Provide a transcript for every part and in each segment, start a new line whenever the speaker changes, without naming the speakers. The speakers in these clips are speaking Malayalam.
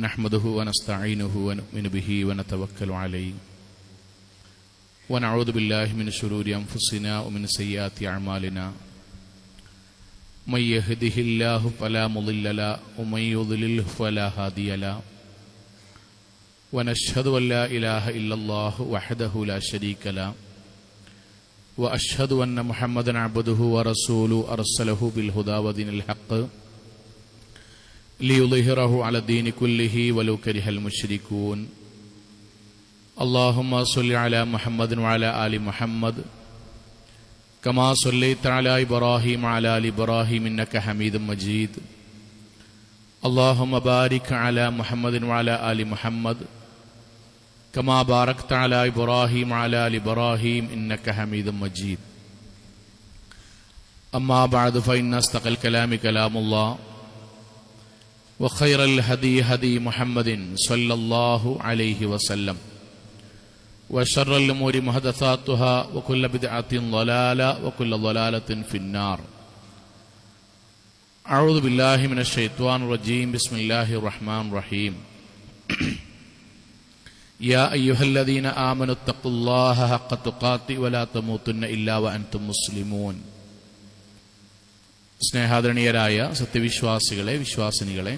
नहमदुहु व नस्तईनुहु व नुमिनु बिही व नतवक्कलु अलैहि व नऊज़ु बिल्लाहि मिन शुरूरि अनफुसिना व मिन सय्यिआति अअमालिना मय यहदिहिल्लाहु फला मुदिल्ल लहु व मय युद्लिल्हु फला हादिय लहु व नशहदु अन ला इलाहा इल्लल्लाहु वहदहु ला शरीक लहु व अशहदु अन्न मुहम्मदन अब्दुहु व रसूलुहु अरसलहु बिल हुदा व दीनिल हक़्क़ लियुज़हिरहु अला दीनि कुल्लिहि वलौ करिहल मुश्रिकून। अल्लाहुम्मा सल्लि अला मुहम्मद व अला आलि मुहम्मद कमा सल्लैता अला इब्राहीम व अला आलि इब्राहीम इन्नका हमीदुम मजीद। अल्लाहुम्मा बारिक अला मुहम्मद व अला आलि मुहम्मद कमा बारकता अला इब्राहीम व अला आलि इब्राहीम इन्नका हमीदुम मजीद। अम्मा बअद फ़इन्न अस्तक़ल कलामि कलामुल्लाह व खैरल हदी हदी मुहम्मदिन सल्लल्लाहु अलैहि वसल्लम व शर्रल उमूरि मुहदसातुहा व कुल्लु बिदअतिन ज़लाला व कुल्लु ज़लालतिन फिन्नार। अऊज़ु बिल्लाहि मिनश शैतानिर रजीम। बिस्मिल्लाहिर रहमानिर रहीम। या अय्युहल्लज़ीना आमनुत्तक़ुल्लाह हक़्क़ तुक़ातिहि व ला तमूतुन्न इल्ला व अंतुम मुस्लिमून। സ്നേഹാദരണീയരായ സത്യവിശ്വാസികളെ, വിശ്വാസിനികളെ,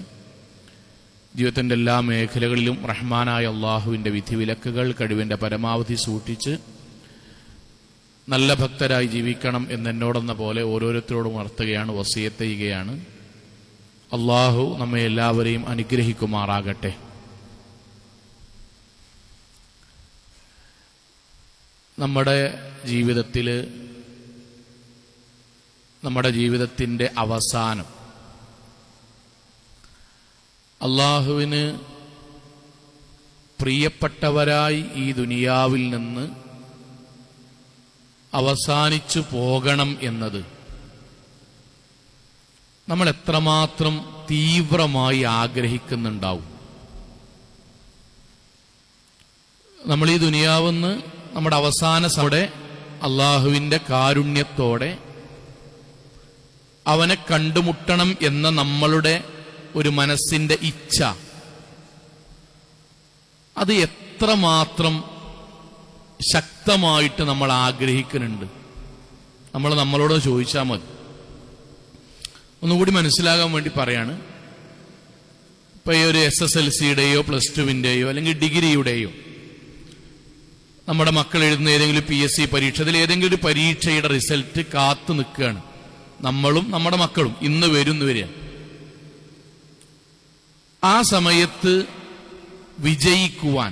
ജീവിതത്തിൻ്റെ എല്ലാ മേഖലകളിലും റഹ്മാനായ അള്ളാഹുവിൻ്റെ വിധിവിലക്കുകൾ കഴിവിൻ്റെ പരമാവധി സൂക്ഷിച്ച് നല്ല ഭക്തരായി ജീവിക്കണം എന്നെന്നോടെന്ന പോലെ ഓരോരുത്തരോടും ഉണർത്തുകയാണ്, വസിയത്ത് ചെയ്യുകയാണ്. അള്ളാഹു നമ്മെ എല്ലാവരെയും അനുഗ്രഹിക്കുമാറാകട്ടെ. നമ്മുടെ ജീവിതത്തിൻ്റെ അവസാനം അള്ളാഹുവിന് പ്രിയപ്പെട്ടവരായി ഈ ദുനിയാവിൽ നിന്ന് അവസാനിച്ചു പോകണം എന്നത് നമ്മൾ എത്രമാത്രം തീവ്രമായി ആഗ്രഹിക്കുന്നുണ്ടാവും. നമ്മൾ ഈ ദുനിയാവെന്ന് നമ്മുടെ അവസാനത്തോടെ അള്ളാഹുവിൻ്റെ കാരുണ്യത്തോടെ അവനെ കണ്ടുമുട്ടണം എന്ന നമ്മളുടെ ഒരു മനസ്സിന്റെ ഇച്ഛ, അത് എത്രമാത്രം ശക്തമായിട്ട് നമ്മൾ ആഗ്രഹിക്കുന്നുണ്ട്. നമ്മളോട് ചോദിച്ചാൽ മതി. ഒന്നുകൂടി മനസ്സിലാകാൻ വേണ്ടി പറയാണ്. ഇപ്പൊ ഈ ഒരു SSLCയുടെയോ +2-ന്റെയോ അല്ലെങ്കിൽ ഡിഗ്രിയുടെയോ നമ്മുടെ മക്കൾ എഴുതുന്ന ഏതെങ്കിലും PSC പരീക്ഷ, അതിൽ ഏതെങ്കിലും ഒരു പരീക്ഷയുടെ റിസൾട്ട് കാത്തു നിൽക്കുകയാണ്. നമ്മളും നമ്മുടെ മക്കളും ഇന്ന് വരിക. ആ സമയത്ത് വിജയിക്കുവാൻ,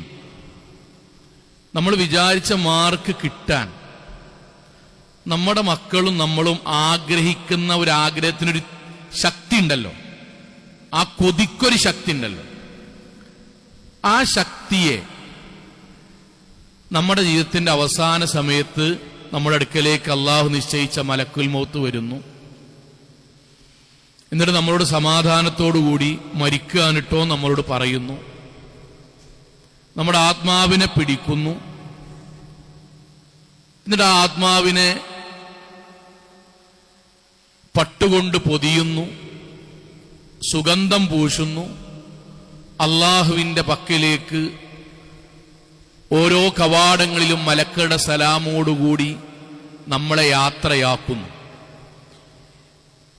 നമ്മൾ വിചാരിച്ച മാർക്ക് കിട്ടാൻ നമ്മുടെ മക്കളും നമ്മളും ആഗ്രഹിക്കുന്ന ഒരു ആഗ്രഹത്തിനൊരു ശക്തി ഉണ്ടല്ലോ, ആ കൊതിക്കൊരു ശക്തി ഉണ്ടല്ലോ. ആ ശക്തിയെ നമ്മുടെ ജീവിതത്തിന്റെ അവസാന സമയത്ത് നമ്മുടെ അടുക്കലേക്ക് അള്ളാഹു നിശ്ചയിച്ച മലക്കുൽ മൗത്ത് വരുന്നു. എന്നിട്ട് നമ്മളോട് സമാധാനത്തോടുകൂടി മരിക്കാനിട്ടോ നമ്മളോട് പറയുന്നു. നമ്മുടെ ആത്മാവിനെ പിടിക്കുന്നു. എന്നിട്ട് ആ ആത്മാവിനെ പട്ടുകൊണ്ട് പൊതിയുന്നു, സുഗന്ധം പൂശുന്നു. അള്ളാഹുവിന്റെ പക്കലേക്ക് ഓരോ കവാടങ്ങളിലും മലക്കുകളുടെ സലാമോടുകൂടി നമ്മളെ യാത്രയാക്കുന്നു.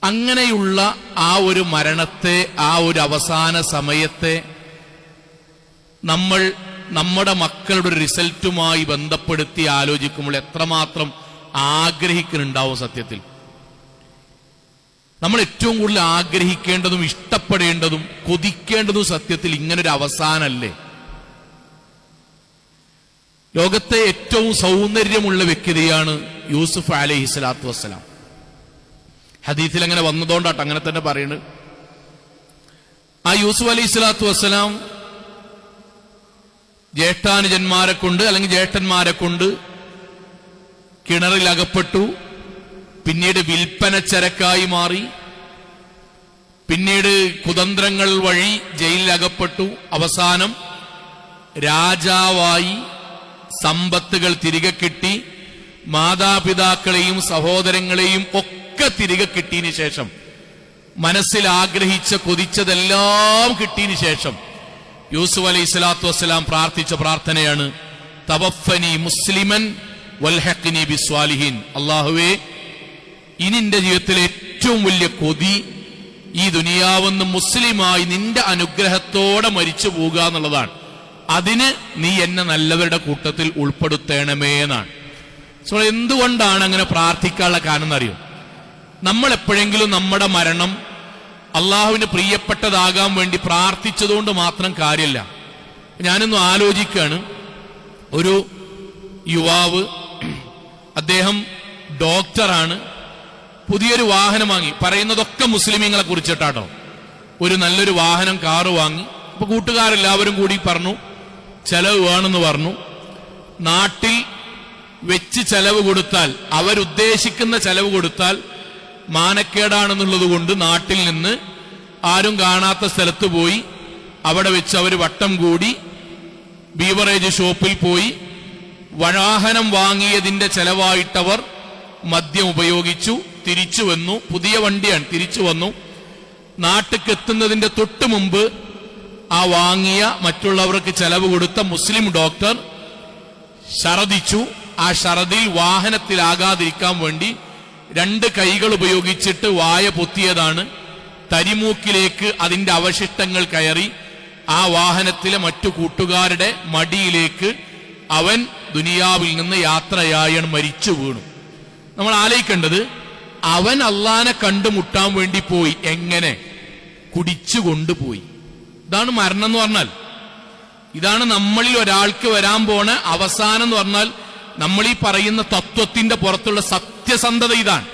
അങ്ങനെയുള്ള ആ ഒരു മരണത്തെ, ആ ഒരു അവസാന സമയത്തെ നമ്മൾ നമ്മുടെ മക്കളുടെ റിസൾട്ടുമായി ബന്ധപ്പെടുത്തി ആലോചിക്കുമ്പോൾ എത്രമാത്രം ആഗ്രഹിക്കുന്നുണ്ടാവും. സത്യത്തിൽ നമ്മൾ ഏറ്റവും കൂടുതൽ ആഗ്രഹിക്കേണ്ടതും ഇഷ്ടപ്പെടേണ്ടതും കൊതിക്കേണ്ടതും സത്യത്തിൽ ഇങ്ങനൊരു അവസാനല്ലേ. ലോകത്തെ ഏറ്റവും സൗന്ദര്യമുള്ള വ്യക്തിയാണ് യൂസുഫ് അലൈഹിസ്സലാത്തു വസ്സലാം. ഹദീസിൽ അങ്ങനെ വന്നതുകൊണ്ടാട്ടോ അങ്ങനെ തന്നെ പറയുന്നത്. ആ യൂസുഫ് അലൈഹിസ്സലാത്തു വസ്സലാം ജ്യേഷ്ഠാനുജന്മാരെ കൊണ്ട് അല്ലെങ്കിൽ ജ്യേഷ്ഠന്മാരെ കൊണ്ട് കിണറിൽ അകപ്പെട്ടു. പിന്നീട് വിൽപ്പന ചരക്കായി മാറി. പിന്നീട് കുതന്ത്രങ്ങൾ വഴി ജയിലിൽ അകപ്പെട്ടു. അവസാനം രാജാവായി സമ്പത്തുകൾ തിരികെ കിട്ടി. മാതാപിതാക്കളെയും സഹോദരങ്ങളെയും ഒക്കെ തിരികെ കിട്ടിയതിനു ശേഷം, മനസ്സിൽ ആഗ്രഹിച്ച കൊതിച്ചതെല്ലാം കിട്ടിയതിനു ശേഷം യൂസുഫ് അലൈഹി സ്വലാത്തു വസ്സലാം പ്രാർത്ഥിച്ച പ്രാർത്ഥനയാണ്, തവഫനി മുസ്ലിമൻ വൽഹഖ്നി ബിസ്വാലിഹീൻ. അല്ലാഹുവേ, ഇനി എന്റെ ജീവിതത്തിലെ ഏറ്റവും വലിയ കൊതി ഈ ദുനിയാവെന്ന് മുസ്ലിമായി നിന്റെ അനുഗ്രഹത്തോടെ മരിച്ചു പോകുക എന്നുള്ളതാണ്. അതിന് നീ എന്നെ നല്ലവരുടെ കൂട്ടത്തിൽ ഉൾപ്പെടുത്തണമേ എന്നാണ്. സോ എന്തുകൊണ്ടാണ് അങ്ങനെ പ്രാർത്ഥിക്കാനുള്ള കാരണം എന്നറിയോ? നമ്മൾ എപ്പോഴെങ്കിലും നമ്മുടെ മരണം അള്ളാഹുവിന് പ്രിയപ്പെട്ടതാകാൻ വേണ്ടി പ്രാർത്ഥിച്ചതുകൊണ്ട് മാത്രം കാര്യമില്ല. ഞാനൊന്ന് ആലോചിക്കുകയാണ്. ഒരു യുവാവ്, അദ്ദേഹം ഡോക്ടറാണ്, പുതിയൊരു വാഹനം വാങ്ങി. പറയുന്നതൊക്കെ മുസ്ലിമീങ്ങളെ കുറിച്ചിട്ടാട്ടോ. ഒരു നല്ലൊരു വാഹനം, കാറ് വാങ്ങി. അപ്പൊ കൂട്ടുകാരെല്ലാവരും കൂടി പറഞ്ഞു ചെലവ് വേണമെന്ന് പറഞ്ഞു. നാട്ടിൽ വെച്ച് ചെലവ് കൊടുത്താൽ, അവരുദ്ദേശിക്കുന്ന ചെലവ് കൊടുത്താൽ മാനക്കേടാണെന്നുള്ളത് കൊണ്ട് നാട്ടിൽ നിന്ന് ആരും കാണാത്ത സ്ഥലത്ത് പോയി അവിടെ വെച്ച് അവർ വട്ടം കൂടി ബീവറേജ് ഷോപ്പിൽ പോയി വാഹനം വാങ്ങിയതിന്റെ ചെലവായിട്ടവർ മദ്യം ഉപയോഗിച്ചു. തിരിച്ചു വന്നു, പുതിയ വണ്ടിയാണ്, തിരിച്ചു വന്നു. നാട്ടിലേക്ക് എത്തുന്നതിന്റെ തൊട്ട് മുമ്പ് ആ വാങ്ങിയ മറ്റുള്ളവർക്ക് ചെലവ് കൊടുത്ത മുസ്ലിം ഡോക്ടർ ഛർദിച്ചു. ആ ഛർദിൽ വാഹനത്തിലാകാതിരിക്കാൻ വേണ്ടി 2 കൈകൾ ഉപയോഗിച്ചിട്ട് വായ പൊത്തിയതാണ്. തരിമൂക്കിലേക്ക് അതിന്റെ അവശിഷ്ടങ്ങൾ കയറി ആ വാഹനത്തിലെ മറ്റു കൂട്ടുകാരുടെ മടിയിലേക്ക് അവൻ ദുനിയാവിൽ നിന്ന് യാത്രയായാണ് മരിച്ചു വീണു. നമ്മൾ ആലോചിക്കേണ്ടത്, അവൻ അള്ളാനെ കണ്ടുമുട്ടാൻ വേണ്ടി പോയി. എങ്ങനെ? കുടിച്ചു കൊണ്ടുപോയി. ഇതാണ് മരണം എന്ന് പറഞ്ഞാൽ. ഇതാണ് നമ്മളിൽ ഒരാൾക്ക് വരാൻ പോണ അവസാനം എന്ന് പറഞ്ഞാൽ. നമ്മൾ ഈ പറയുന്ന തത്വത്തിന്റെ പുറത്തുള്ള സത്യസന്ധത ഇതാണ്.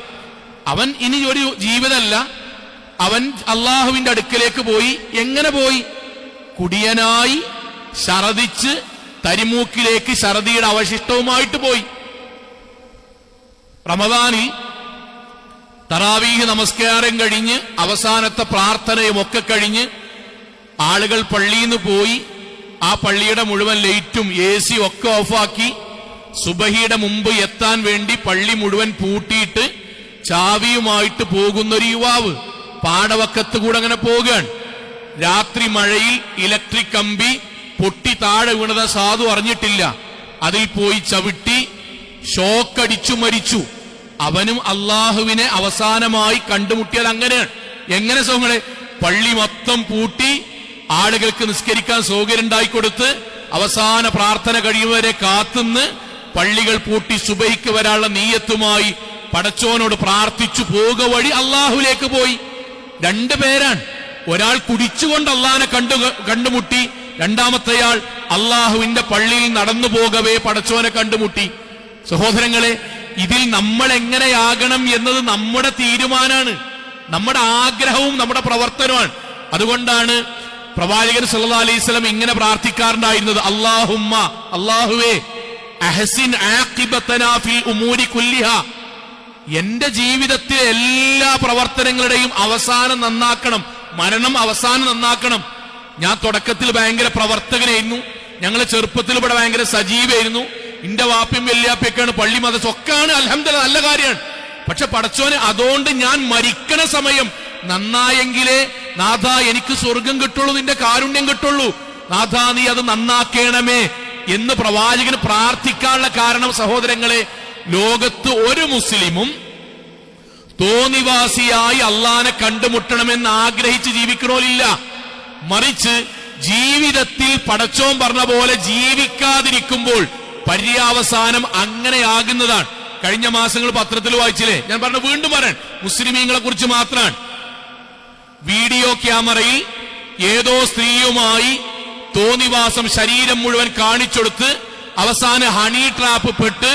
അവൻ ഇനി ഒരു ജീവിതമല്ല, അവൻ അള്ളാഹുവിന്റെ അടുക്കലേക്ക് പോയി. എങ്ങനെ പോയി? കുടിയനായി ഛർദിച്ച് തരിമൂക്കിലേക്ക് ഛർദിയുടെ അവശിഷ്ടവുമായിട്ട് പോയി. റമദാനിൽ തറാവീഹ് നമസ്കാരം കഴിഞ്ഞ് അവസാനത്തെ പ്രാർത്ഥനയും ഒക്കെ കഴിഞ്ഞ് ആളുകൾ പള്ളിയിൽ നിന്ന് പോയി. ആ പള്ളിയുടെ മുഴുവൻ ലൈറ്റും AC ഒക്കെ ഓഫാക്കി സുബഹിയുടെ മുമ്പ് എത്താൻ വേണ്ടി പള്ളി മുഴുവൻ പൂട്ടിയിട്ട് ചാവിയുമായിട്ട് പോകുന്നൊരു യുവാവ് പാടവക്കത്ത് കൂടെ അങ്ങനെ പോകുകയാണ്. രാത്രി മഴയിൽ ഇലക്ട്രിക് കമ്പി പൊട്ടി താഴെ വീണത് സാധു അറിഞ്ഞിട്ടില്ല. അതിൽ പോയി ചവിട്ടി ഷോക്കടിച്ചു മരിച്ചു. അവനും അള്ളാഹുവിനെ അവസാനമായി കണ്ടുമുട്ടിയത് അങ്ങനെയാണ്. എങ്ങനെ സോങ്ങളെ? പള്ളി മൊത്തം പൂട്ടി, ആളുകൾക്ക് നിസ്കരിക്കാൻ സൗകര്യം ഉണ്ടായിക്കൊടുത്ത്, അവസാന പ്രാർത്ഥന കഴിയുന്നവരെ കാത്തുനിന്ന് പള്ളികൾ പൂട്ടി സുബഹിക്ക് വരാനുള്ള നീയത്തുമായി പടച്ചോനോട് പ്രാർത്ഥിച്ചു പോകുക വഴി അള്ളാഹുലേക്ക് പോയി. 2 പേരാണ്. ഒരാൾ കുടിച്ചുകൊണ്ട് അള്ളാഹിനെ കണ്ടുമുട്ടി, രണ്ടാമത്തെയാൾ അള്ളാഹുവിന്റെ പള്ളിയിൽ നടന്നു പോകവേ പടച്ചോനെ കണ്ടുമുട്ടി. സഹോദരങ്ങളെ, ഇതിൽ നമ്മൾ എങ്ങനെയാകണം എന്നത് നമ്മുടെ തീരുമാനമാണ്, നമ്മുടെ ആഗ്രഹവും നമ്മുടെ പ്രവർത്തനവുമാണ്. അതുകൊണ്ടാണ് പ്രവാചകൻ സല്ലല്ലാഹു അലൈഹി വസല്ലം ഇങ്ങനെ പ്രാർത്ഥിക്കാറുണ്ടായിരുന്നത്, അല്ലാഹുമ്മ, അല്ലാഹുവേ, അഹ്സിൻ ആഖിബതനാ ഫിൽ ഉമൂരി കുല്ലിഹാ, എന്റെ ജീവിതത്തിലെ എല്ലാ പ്രവർത്തനങ്ങളുടെയും അവസാനം നന്നാക്കണം, മരണം അവസാനം നന്നാക്കണം. ഞാൻ തുടക്കത്തിൽ ഭയങ്കര പ്രവർത്തകനായിരുന്നു, ഞങ്ങൾ ചെറുപ്പത്തിൽ ഇവിടെ ഭയങ്കര സജീവായിരുന്നു, എന്റെ വാപ്പയും വല്യാപ്പയൊക്കെയാണ്, പള്ളി മദ്രസൊക്കെയാണ്, അൽഹംദുലില്ലാഹ് നല്ല കാര്യമാണ്. പക്ഷെ പടച്ചോനെ, അതുകൊണ്ട് ഞാൻ മരിക്കണ സമയം നന്നായെങ്കിലേ നാഥ എനിക്ക് സ്വർഗം കിട്ടുള്ളൂ, നിന്റെ കാരുണ്യം കിട്ടുള്ളൂ, നാഥ നീ അത് നന്നാക്കണമേ എന്ന് പ്രവാചകന് പ്രാർത്ഥിക്കാനുള്ള കാരണം സഹോദരങ്ങളെ, ലോകത്ത് ഒരു മുസ്ലിമും തോന്നിവാസിയായി അള്ളാനെ കണ്ടുമുട്ടണമെന്ന് ആഗ്രഹിച്ച് ജീവിക്കണോലില്ല. മറിച്ച് ജീവിതത്തിൽ പടച്ചോൻ പറഞ്ഞ പോലെ ജീവിക്കാതിരിക്കുമ്പോൾ പര്യാവസാനം അങ്ങനെയാകുന്നതാണ്. കഴിഞ്ഞ മാസങ്ങൾ പത്രത്തിൽ വായിച്ചില്ലേ, ഞാൻ പറഞ്ഞു വീണ്ടും പറയാൻ, മുസ്ലിമീങ്ങളെ കുറിച്ച് മാത്രമാണ്. വീഡിയോ ക്യാമറയിൽ ഏതോ സ്ത്രീയുമായി തോന്നിവാസം ശരീരം മുഴുവൻ കാണിച്ചെടുത്ത് അവസാനം ഹണി ട്രാപ്പ് പെട്ട്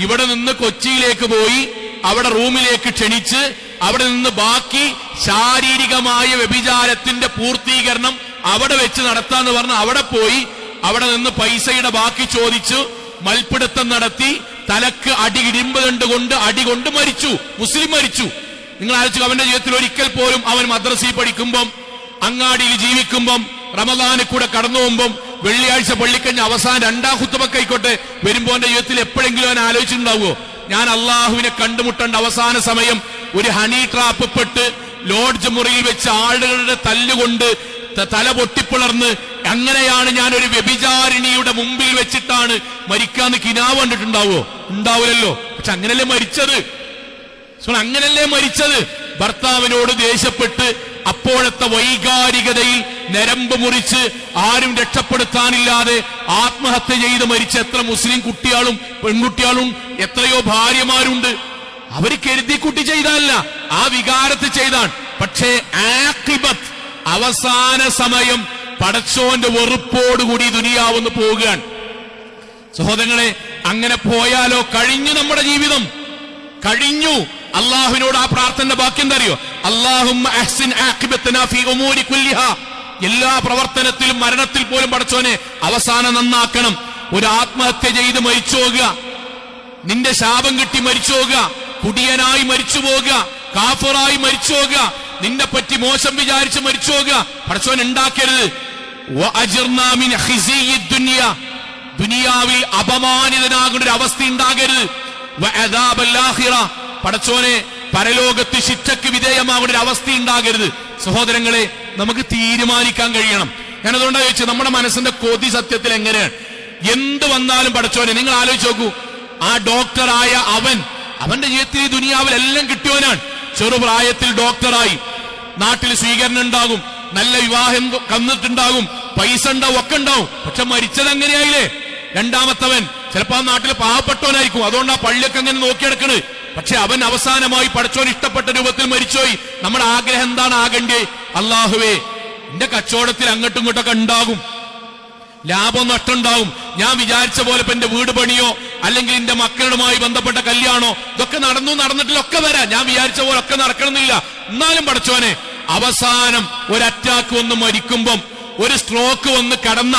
ഇവിടെ നിന്ന് കൊച്ചിയിലേക്ക് പോയി, അവിടെ റൂമിലേക്ക് ക്ഷണിച്ച് അവിടെ നിന്ന് ബാക്കി ശാരീരികമായ വ്യഭിചാരത്തിന്റെ പൂർത്തീകരണം അവിടെ വെച്ച് നടത്താന്ന് പറഞ്ഞ് അവിടെ പോയി, അവിടെ നിന്ന് പൈസയുടെ ബാക്കി ചോദിച്ചു, മൽപ്പിടുത്തം നടത്തി, തലക്ക് അടി ഇടിമ്പ് കണ്ടുകൊണ്ട് അടി കൊണ്ട് മരിച്ചു, മുസ്ലിം മരിച്ചു. നിങ്ങൾ ആലോചിച്ചു, അവന്റെ ജീവിതത്തിൽ ഒരിക്കൽ പോലും അവൻ മദ്രസയിൽ പഠിക്കുമ്പം, അങ്ങാടിയിൽ ജീവിക്കുമ്പം, റമദാനിൽ കൂടെ കടന്നു പോകുമ്പം, വെള്ളിയാഴ്ച പള്ളിക്കഴിഞ്ഞ് അവസാനം 2ാം ഖുത്ബക്കായിക്കോട്ടെ വരുമ്പോ എന്റെ ജീവിതത്തിൽ എപ്പോഴെങ്കിലും അവൻ ആലോചിച്ചിട്ടുണ്ടാവുമോ, ഞാൻ അള്ളാഹുവിനെ കണ്ടുമുട്ടേണ്ട അവസാന സമയം ഒരു ഹണി ട്രാപ്പ് പെട്ട് ലോഡ്ജ് മുറിയിൽ വെച്ച് ആളുകളുടെ തല്ലുകൊണ്ട് തല പൊട്ടിപ്പിളർന്ന് അങ്ങനെയാണ് ഞാൻ ഒരു വ്യഭിചാരിണിയുടെ മുമ്പിൽ വെച്ചിട്ടാണ് മരിക്കാന്ന് കിനാവ് കണ്ടിട്ടുണ്ടാവോ? ഉണ്ടാവില്ലല്ലോ. പക്ഷെ അങ്ങനല്ലേ മരിച്ചത്. അങ്ങനല്ലേ മരിച്ചത്. ഭർത്താവിനോട് ദേഷ്യപ്പെട്ട് അപ്പോഴത്തെ വൈകാരികതയിൽ ഞരമ്പ് മുറിച്ച് ആരും രക്ഷപ്പെടുത്താനില്ലാതെ ആത്മഹത്യ ചെയ്ത് മരിച്ച എത്ര മുസ്ലിം കുട്ടികളും പെൺകുട്ടികളും എത്രയോ ഭാര്യമാരുണ്ട്. അവർ കരുതിക്കുട്ടി ചെയ്തല്ല, ആ വികാരത്തിൽ ചെയ്താണ്. പക്ഷേ ആഖിബത്ത്, അവസാന സമയം പടച്ചോന്റെ വെറുപ്പോടുകൂടി ദുനിയാവെന്ന് പോവുകയാണ്. സഹോദരങ്ങളെ, അങ്ങനെ പോയാലോ കഴിഞ്ഞു നമ്മുടെ ജീവിതം, കഴിഞ്ഞു. അള്ളാഹുവിനോട് ആ പ്രാർത്ഥന ബാക്കി എന്താ അറിയോ? അല്ലാഹുമ്മ അഹ്സിൻ ആഖിബതനാ ഫീ ഉമൂരി കുല്ലിഹാ. എല്ലാ പ്രവർത്തനത്തിലും മരണത്തിൽ പോലും പടച്ചോനെ അവസാനം നന്നാക്കണം. ഒരു ആത്മഹത്യ ചെയ്ത് മരിച്ചു പോകുക, നിന്റെ ശാപം കിട്ടി മരിച്ചു പോകുക, കുടിയനായി മരിച്ചു പോകുക, കാഫിറായി മരിച്ചു പോകുക, നിന്നെ പറ്റി മോശം വിചാരിച്ച് മരിച്ചു പോകുക പടച്ചോൻ ഉണ്ടാക്കരുത്. വഅജ്ർനാ മിൻ ഖിസിയ്യിദ് ദുനിയ, ദുനിയാവിൽ അപമാനിതനാകുന്ന ഒരു അവസ്ഥ ഉണ്ടാകരുത്. വഅദാബൽ ആഖിറ, പടച്ചോനെ പരലോകത്ത് ശിക്ഷയ്ക്ക് വിധേയമാകുന്ന ഒരു അവസ്ഥ ഉണ്ടാകരുത്. സഹോദരങ്ങളെ, നമുക്ക് തീരുമാനിക്കാൻ കഴിയണം. ഞാനതുകൊണ്ടാണ് ചോദിച്ചത്, നമ്മുടെ മനസ്സിന്റെ കൊതി സത്യത്തിൽ എങ്ങനെയാണ്? എന്ത് വന്നാലും പടച്ചോനെ, നിങ്ങൾ ആലോചിച്ച് നോക്കൂ. ആ ഡോക്ടറായ അവന്റെ ജീവിതത്തിൽ ഈ ദുനിയാവിൽ എല്ലാം കിട്ടിയവനാണ്. ചെറുപ്രായത്തിൽ ഡോക്ടറായി, നാട്ടിൽ സ്വീകരണം ഉണ്ടാകും, നല്ല വിവാഹം കന്നിട്ടുണ്ടാകും, പൈസ ഉണ്ടാവും, ഒക്കെ ഉണ്ടാവും. പക്ഷെ മരിച്ചത് എങ്ങനെയായില്ലേ? രണ്ടാമത്തവൻ ചിലപ്പോ ആ നാട്ടിൽ പാവപ്പെട്ടവനായിരിക്കും, അതുകൊണ്ട് ആ പള്ളിയൊക്കെ അങ്ങനെ നോക്കിയെടുക്കണ്. പക്ഷെ അവൻ അവസാനമായി പടച്ചോൻ ഇഷ്ടപ്പെട്ട രൂപത്തിൽ മരിച്ചുപോയി. നമ്മുടെ ആഗ്രഹം എന്താണ് ആകണ്ടേ? അള്ളാഹുവേ, എന്റെ കച്ചവടത്തിൽ അങ്ങോട്ടും ഇങ്ങോട്ടൊക്കെ ഉണ്ടാകും, ലാഭം നഷ്ടമുണ്ടാവും, ഞാൻ വിചാരിച്ച പോലെ ഇപ്പൊ എന്റെ വീട് പണിയോ അല്ലെങ്കിൽ എന്റെ മക്കളുമായി ബന്ധപ്പെട്ട കല്യാണോ ഇതൊക്കെ നടന്നിട്ടില്ലൊക്കെ വരാം, ഞാൻ വിചാരിച്ച പോലെ ഒക്കെ നടക്കണമെന്നില്ല. എന്നാലും പടച്ചോനെ, അവസാനം ഒരു അറ്റാക്ക് വന്ന് മരിക്കുമ്പം, ഒരു സ്ട്രോക്ക് വന്ന് കടന്ന്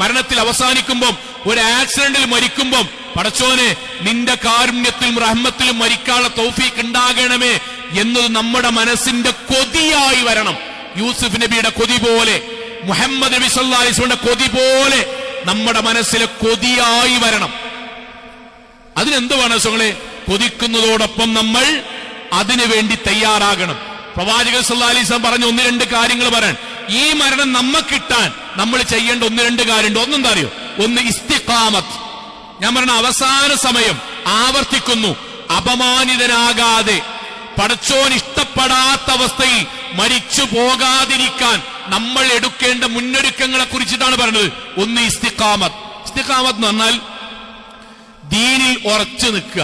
മരണത്തിൽ അവസാനിക്കുമ്പം, ഒരു ആക്സിഡന്റിൽ മരിക്കുമ്പം പടച്ചോനെ, നിന്റെ കാരുണ്യത്തിലും റഹ്മത്തിലും മരിക്കാനുള്ള തൗഫീഖ് ഉണ്ടാകണമേ എന്നത് നമ്മുടെ മനസ്സിന്റെ കൊതിയായി വരണം. യൂസുഫ് നബിയുടെ കൊതി പോലെ, മുഹമ്മദ് നബി സല്ലല്ലാഹു അലൈഹി വസല്ലമയുടെ കൊതി പോലെ നമ്മുടെ മനസ്സിലെ കൊതിയായി വരണം. അതിനെന്ത് വേണം സുഹൃത്തുക്കളെ? കൊതിക്കുന്നതോടൊപ്പം നമ്മൾ അതിനു വേണ്ടി തയ്യാറാകണം. പ്രവാചകൻ സല്ലല്ലാഹു അലൈഹി വസല്ലം പറഞ്ഞ 1-2 കാര്യങ്ങൾ പറയാൻ, ഈ മരണം നമുക്ക് കിട്ടാൻ നമ്മൾ ചെയ്യേണ്ട 1-2 കാര്യമുണ്ട്. ഒന്നെന്താ അറിയോ? ഒന്ന് ഇസ്തിഖാമത്ത്. ഞാൻ പറഞ്ഞ അവസാന സമയം ആവർത്തിക്കുന്നു, അപമാനിതനാകാതെ പടച്ചോൻ ഇഷ്ടപ്പെടാത്ത അവസ്ഥയിൽ മരിച്ചു പോകാതിരിക്കാൻ നമ്മൾ എടുക്കേണ്ട മുന്നൊരുക്കങ്ങളെ കുറിച്ചിട്ടാണ് പറഞ്ഞത്. ഒന്ന് ഇസ്തിഖാമത്ത്. ഇസ്തിഖാമത്ത് എന്ന് പറഞ്ഞാൽ ദീനിൽ ഉറച്ചു നിൽക്കുക.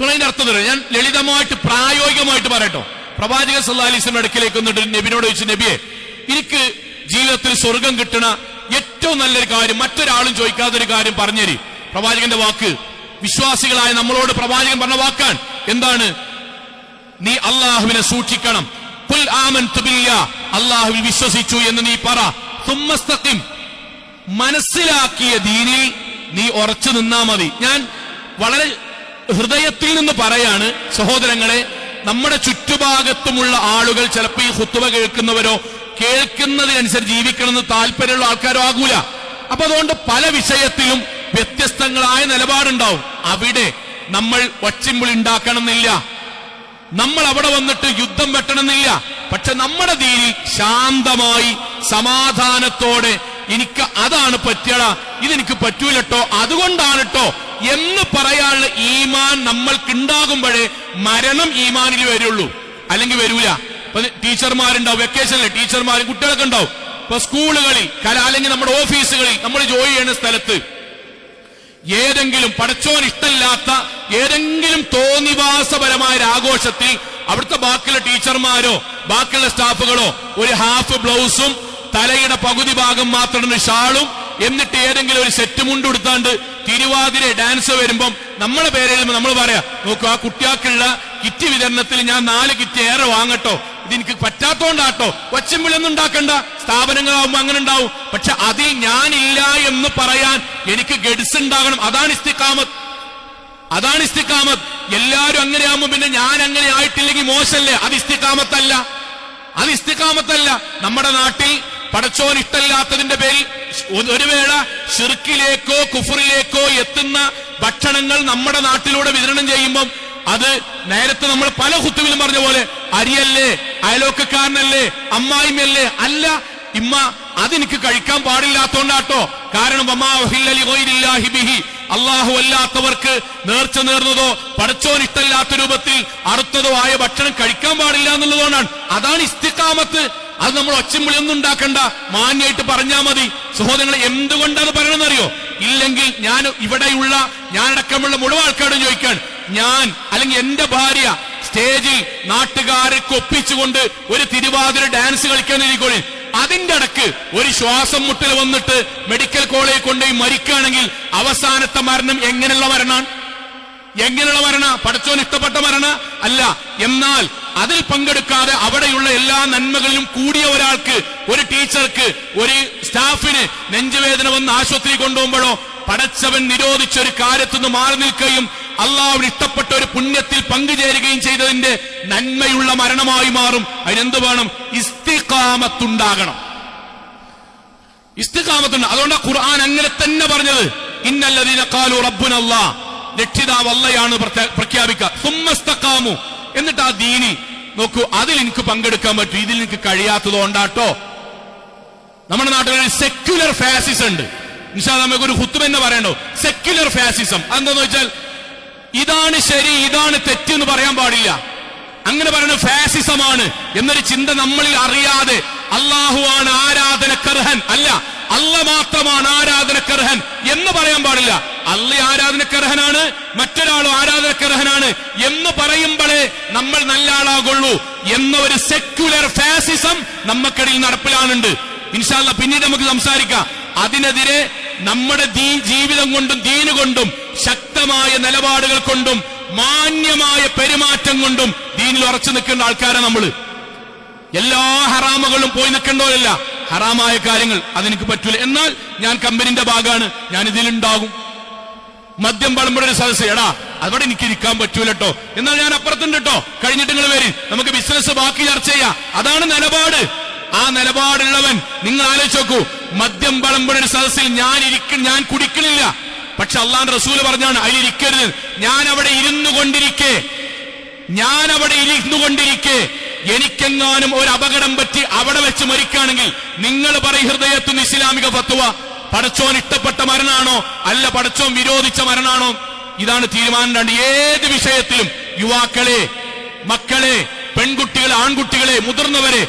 അതിന്റെ അർത്ഥം തരാം. ഞാൻ ലളിതമായിട്ട് പ്രായോഗികമായിട്ട് പറയട്ടോ. പ്രവാചകൻ സല്ലല്ലാഹു അലൈഹി വസല്ലം അടുക്കലേക്ക് വന്നിട്ട് നബിനോട് ചോദിച്ചു, നബിയെ, എനിക്ക് ജീവിതത്തിൽ സ്വർഗം കിട്ടണ ഏറ്റവും നല്ലൊരു കാര്യം, മറ്റൊരാളും ചോദിക്കാത്തൊരു കാര്യം പറഞ്ഞേരി. പ്രവാചകന്റെ വാക്ക്, വിശ്വാസികളായ നമ്മളോട് പ്രവാചകൻ പറഞ്ഞ വാക്കാണ്. എന്താണ്? നീ അള്ളാഹുവിനെ സൂക്ഷിക്കണം. ഖുൽ ആമൻതു ബില്ലാഹ്, അള്ളാഹുവിൽ വിശ്വസിച്ചു എന്ന് നീ പറ. സുമ്മസ്തഖിം, മനസ്സിലാക്കിയ ദീനിൽ നീ ഉറച്ചു നിന്നാ മതി. ഞാൻ വളരെ ഹൃദയത്തിൽ നിന്ന് പറയാണ് സഹോദരങ്ങളെ, നമ്മുടെ ചുറ്റുഭാഗത്തുമുള്ള ആളുകൾ ചിലപ്പോൾ ഈ ഖുത്ബ കേൾക്കുന്നവരോ കേൾക്കുന്നതിനനുസരിച്ച് ജീവിക്കണമെന്ന് താല്പര്യമുള്ള ആൾക്കാരോ ആകൂല. അപ്പൊ അതുകൊണ്ട് പല വിഷയത്തിലും വ്യത്യസ്തങ്ങളായ നിലപാടുണ്ടാവും. അവിടെ നമ്മൾ ഒച്ചിമ്പുളി ഉണ്ടാക്കണമെന്നില്ല, നമ്മൾ അവിടെ വന്നിട്ട് യുദ്ധം വെട്ടണമെന്നില്ല. പക്ഷെ നമ്മുടെ ദീനിൽ ശാന്തമായി സമാധാനത്തോടെ എനിക്ക് അതാണ് പറ്റിയടാ, ഇതെനിക്ക് പറ്റൂലട്ടോ, അതുകൊണ്ടാണ് ട്ടോ എന്ന് പറയാനുള്ള ഈമാൻ നമ്മൾക്കുണ്ടാകുമ്പോഴേ മരണം ഈമാനിൽ വരുള്ളൂ, അല്ലെങ്കിൽ വരൂല. ഇപ്പൊ ടീച്ചർമാരുണ്ടാവും, വെക്കേഷനിലെ ടീച്ചർമാരും കുട്ടികളൊക്കെ ഉണ്ടാവും. ഇപ്പൊ സ്കൂളുകളിൽ അല്ലെങ്കിൽ നമ്മുടെ ഓഫീസുകളിൽ നമ്മൾ ജോലി ചെയ്യുന്ന സ്ഥലത്ത് ഏതെങ്കിലും പടച്ചോൻ ഇഷ്ടമില്ലാത്ത ഏതെങ്കിലും തോന്നിവാസപരമായ ഒരു ആഘോഷത്തിൽ അവിടുത്തെ ബാക്കിയുള്ള ടീച്ചർമാരോ ബാക്കിയുള്ള സ്റ്റാഫുകളോ ഒരു ഹാഫ് ബ്ലൗസും തലയുടെ പകുതി ഭാഗം മാത്രം ഷാളും എന്നിട്ട് ഏതെങ്കിലും ഒരു സെറ്റ് മുണ്ട് കൊടുത്താണ്ട് തിരുവാതിര ഡാൻസ് വരുമ്പം നമ്മളെ പേരിൽ നമ്മൾ പറയാ, നോക്കൂ, ആ കുട്ടികൾക്കുള്ള കിറ്റ് വിതരണത്തിൽ ഞാൻ 4 കിറ്റ് ഏറെ വാങ്ങട്ടോ, ഇതെനിക്ക് പറ്റാത്തോണ്ടാട്ടോ. ഒച്ചമ്പിളൊന്നും ഉണ്ടാക്കണ്ട, സ്ഥാപനങ്ങളാവുമ്പോ അങ്ങനെ ഉണ്ടാവും. പക്ഷെ അതിൽ ഞാനില്ല എന്ന് പറയാൻ എനിക്ക് ഗഡ്സ് ഉണ്ടാകണം. അതാണ് ഇസ്തിഖാമത്ത്. അതാണ് ഇസ്തിഖാമത്ത്. എല്ലാരും അങ്ങനെ ആവുമ്പോ പിന്നെ ഞാൻ അങ്ങനെ ആയിട്ടില്ലെങ്കിൽ മോശല്ലേ? അത് ഇസ്തിഖാമത്തല്ല, അത് ഇസ്തിഖാമത്തല്ല. നമ്മുടെ നാട്ടിൽ പടച്ചോൻ ഇഷ്ടമില്ലാത്തതിന്റെ പേരിൽ ഒരു വേള ശിർക്കിലേക്കോ കുഫറിലേക്കോ എത്തുന്ന ഭക്ഷണങ്ങൾ നമ്മുടെ നാട്ടിലൂടെ വിതരണം ചെയ്യുമ്പം അത് നേരത്തെ നമ്മൾ പല ഖുത്ബയിലും പറഞ്ഞ പോലെ അരിയല്ലേ, അയലോക്കക്കാരനല്ലേ, അമ്മായിമല്ലേ? അല്ല, ഇമ്മ അതെനിക്ക് കഴിക്കാൻ പാടില്ലാത്തോണ്ടാട്ടോ. കാരണം അള്ളാഹു അല്ലാത്തവർക്ക് നേർച്ച നേർന്നതോ പടച്ചോൻ ഇഷ്ടമില്ലാത്ത രൂപത്തിൽ അറുത്തതോ ആയ ഭക്ഷണം കഴിക്കാൻ പാടില്ല എന്നുള്ളതുകൊണ്ടാണ്. അതാണ് ഇസ്തിഖാമത്ത്. അത് നമ്മൾ ഒച്ചമ്പിളിയൊന്നും ഉണ്ടാക്കണ്ട, മാന്യായിട്ട് പറഞ്ഞാ മതി. സഹോദരങ്ങളെ, എന്തുകൊണ്ടാണ് പറയണമെന്നറിയോ? ഇല്ലെങ്കിൽ ഞാനടക്കമുള്ള മുഴുവൻ ആൾക്കാരോടും ചോദിക്കാൻ, ഞാൻ അല്ലെങ്കിൽ എന്റെ ഭാര്യ സ്റ്റേജിൽ നാട്ടുകാർക്ക് ഒപ്പിച്ചുകൊണ്ട് ഒരു തിരുവാതിര ഡാൻസ് കളിക്കാനിരിക്കോളി, അതിന്റെ ഇടക്ക് ഒരു ശ്വാസം മുട്ടൽ വന്നിട്ട് മെഡിക്കൽ കോളേജിൽ കൊണ്ടുപോയി മരിക്കുകയാണെങ്കിൽ അവസാനത്തെ മരണം എങ്ങനെയുള്ള മരണമാണ്? എങ്ങനെയുള്ള മരണ? പടച്ചോൻ ഇഷ്ടപ്പെട്ട മരണ അല്ല. എന്നാൽ അതിൽ പങ്കെടുക്കാതെ അവിടെയുള്ള എല്ലാ നന്മകളിലും കൂടിയ ഒരാൾക്ക്, ഒരു ടീച്ചർക്ക്, ഒരു സ്റ്റാഫിന് നെഞ്ചുവേദന വന്ന് ആശുപത്രി കൊണ്ടുപോകുമ്പോഴോ പടച്ചവൻ നിരോധിച്ച ഒരു കാര്യത്തുനിന്ന് മാറി നിൽക്കുകയും അള്ളാഹുവിന് ഇഷ്ടപ്പെട്ട ഒരു പുണ്യത്തിൽ പങ്കുചേരുകയും ചെയ്തതിന്റെ നന്മയുള്ള മരണമായി മാറും. അതിനെന്ത് വേണം? ഇസ്തിഖാമത്തുണ്ടാകണം. ഇസ്തിഖാമത്തുണ്ട്. അതുകൊണ്ടാണ് ഖുർആൻ അങ്ങനെ തന്നെ പറഞ്ഞത്. ഇന്നല്ലദീന ഖാലു റബ്ബുനല്ലാഹ്, രക്ഷിതാവ് അള്ളയാണ് പ്രഖ്യാപിക്കുക. സുമ്മസ്തഖാമു, എന്നിട്ട് ആ ദീനി നോക്കൂ, അതിൽ എനിക്ക് പങ്കെടുക്കാൻ പറ്റും, ഇതിൽ എനിക്ക് കഴിയാത്തത് കൊണ്ടാട്ടോ. നമ്മുടെ നാട്ടിൽ ഒരു സെക്യുലർ ഫാസിസം ഉണ്ട്. ഇൻഷാ അല്ലാഹ് നമുക്കൊരു ഖുത്ബ തന്നെ പറയണ്ടോ, സെക്യുലർ ഫാസിസം. അതെന്താന്ന് വെച്ചാൽ ഇതാണ് ശരി, ഇതാണ് തെറ്റെന്ന് പറയാൻ പാടില്ല. അങ്ങനെ പറയുന്നത് ഫാസിസമാണ് എന്നൊരു ചിന്ത നമ്മളിൽ അറിയാതെ അള്ളാഹുവാണ് ആരാധനക്കർഹൻ, അല്ല അല്ല മാത്രമാണ് ആരാധനക്കർഹൻ എന്ന് പറയാൻ പാടില്ല. അല്ല ആരാധനക്കർഹനാണ്, മറ്റൊരാളും ആരാധനക്കർഹനാണ് എന്ന് പറയുമ്പോഴേ നമ്മൾ നല്ല ആളാകുള്ളൂ എന്ന ഒരു സെക്യുലർ ഫാസിസം നമ്മക്കിടയിൽ നടപ്പിലാണുണ്ട്. ഇൻഷാ അല്ലാഹ് പിന്നീട് നമുക്ക് സംസാരിക്കാം. അതിനെതിരെ നമ്മുടെ ജീവിതം കൊണ്ടും ദീന് കൊണ്ടും ശക്തമായ നിലപാടുകൾ കൊണ്ടും മാന്യമായ പെരുമാറ്റം കൊണ്ടും ദീനിൽ ഉറച്ചു നിൽക്കേണ്ട ആൾക്കാരാണ് നമ്മള്. എല്ലാ ഹറാമുകളും പോയി നിൽക്കേണ്ടവരല്ല. ഹറാമായ കാര്യങ്ങൾ അതെനിക്ക് പറ്റൂല, എന്നാൽ ഞാൻ കമ്പനിന്റെ ഭാഗമാണ്, ഞാൻ ഇതിലുണ്ടാകും. മദ്യം വിളമ്പുന്ന സദസ്സ്, എടാ അവിടെ എനിക്ക് ഇരിക്കാൻ പറ്റൂലട്ടോ, എന്നാൽ ഞാൻ അപ്പുറത്തുണ്ട് കേട്ടോ, കഴിഞ്ഞിട്ട് നിങ്ങൾ വരും, നമുക്ക് ബിസിനസ് ബാക്കി ചർച്ച ചെയ്യാം. അതാണ് നിലപാട്. ആ നിലപാടുള്ളവൻ നിങ്ങൾ ആലോചിച്ച് നോക്കൂ, മദ്യം വിളമ്പുന്ന സദസ്സിൽ ഞാൻ കുടിക്കണില്ല, പക്ഷെ അള്ളാഹുവിന്റെ റസൂല് പറഞ്ഞാണ് അതിലിരിക്കരുത്. ഞാൻ അവിടെ ഇരുന്നു കൊണ്ടിരിക്കെ എനിക്കെങ്ങാനും ഒരു അപകടം പറ്റി അവിടെ വെച്ച് മരിക്കുകയാണെങ്കിൽ നിങ്ങൾ പറയും ഹൃദയത്തുനിന്ന് ഇസ്ലാമിക ഫത്വ, പടച്ചോൻ ഇഷ്ടപ്പെട്ട മരണാണോ അല്ല പടച്ചോൻ വിരോധിച്ച മരണാണോ? ഇതാണ് തീരുമാനം. ഏത് വിഷയത്തിലും യുവാക്കളെ, മക്കളെ, പെൺകുട്ടികളെ, ആൺകുട്ടികളെ, മുതിർന്നവരെ,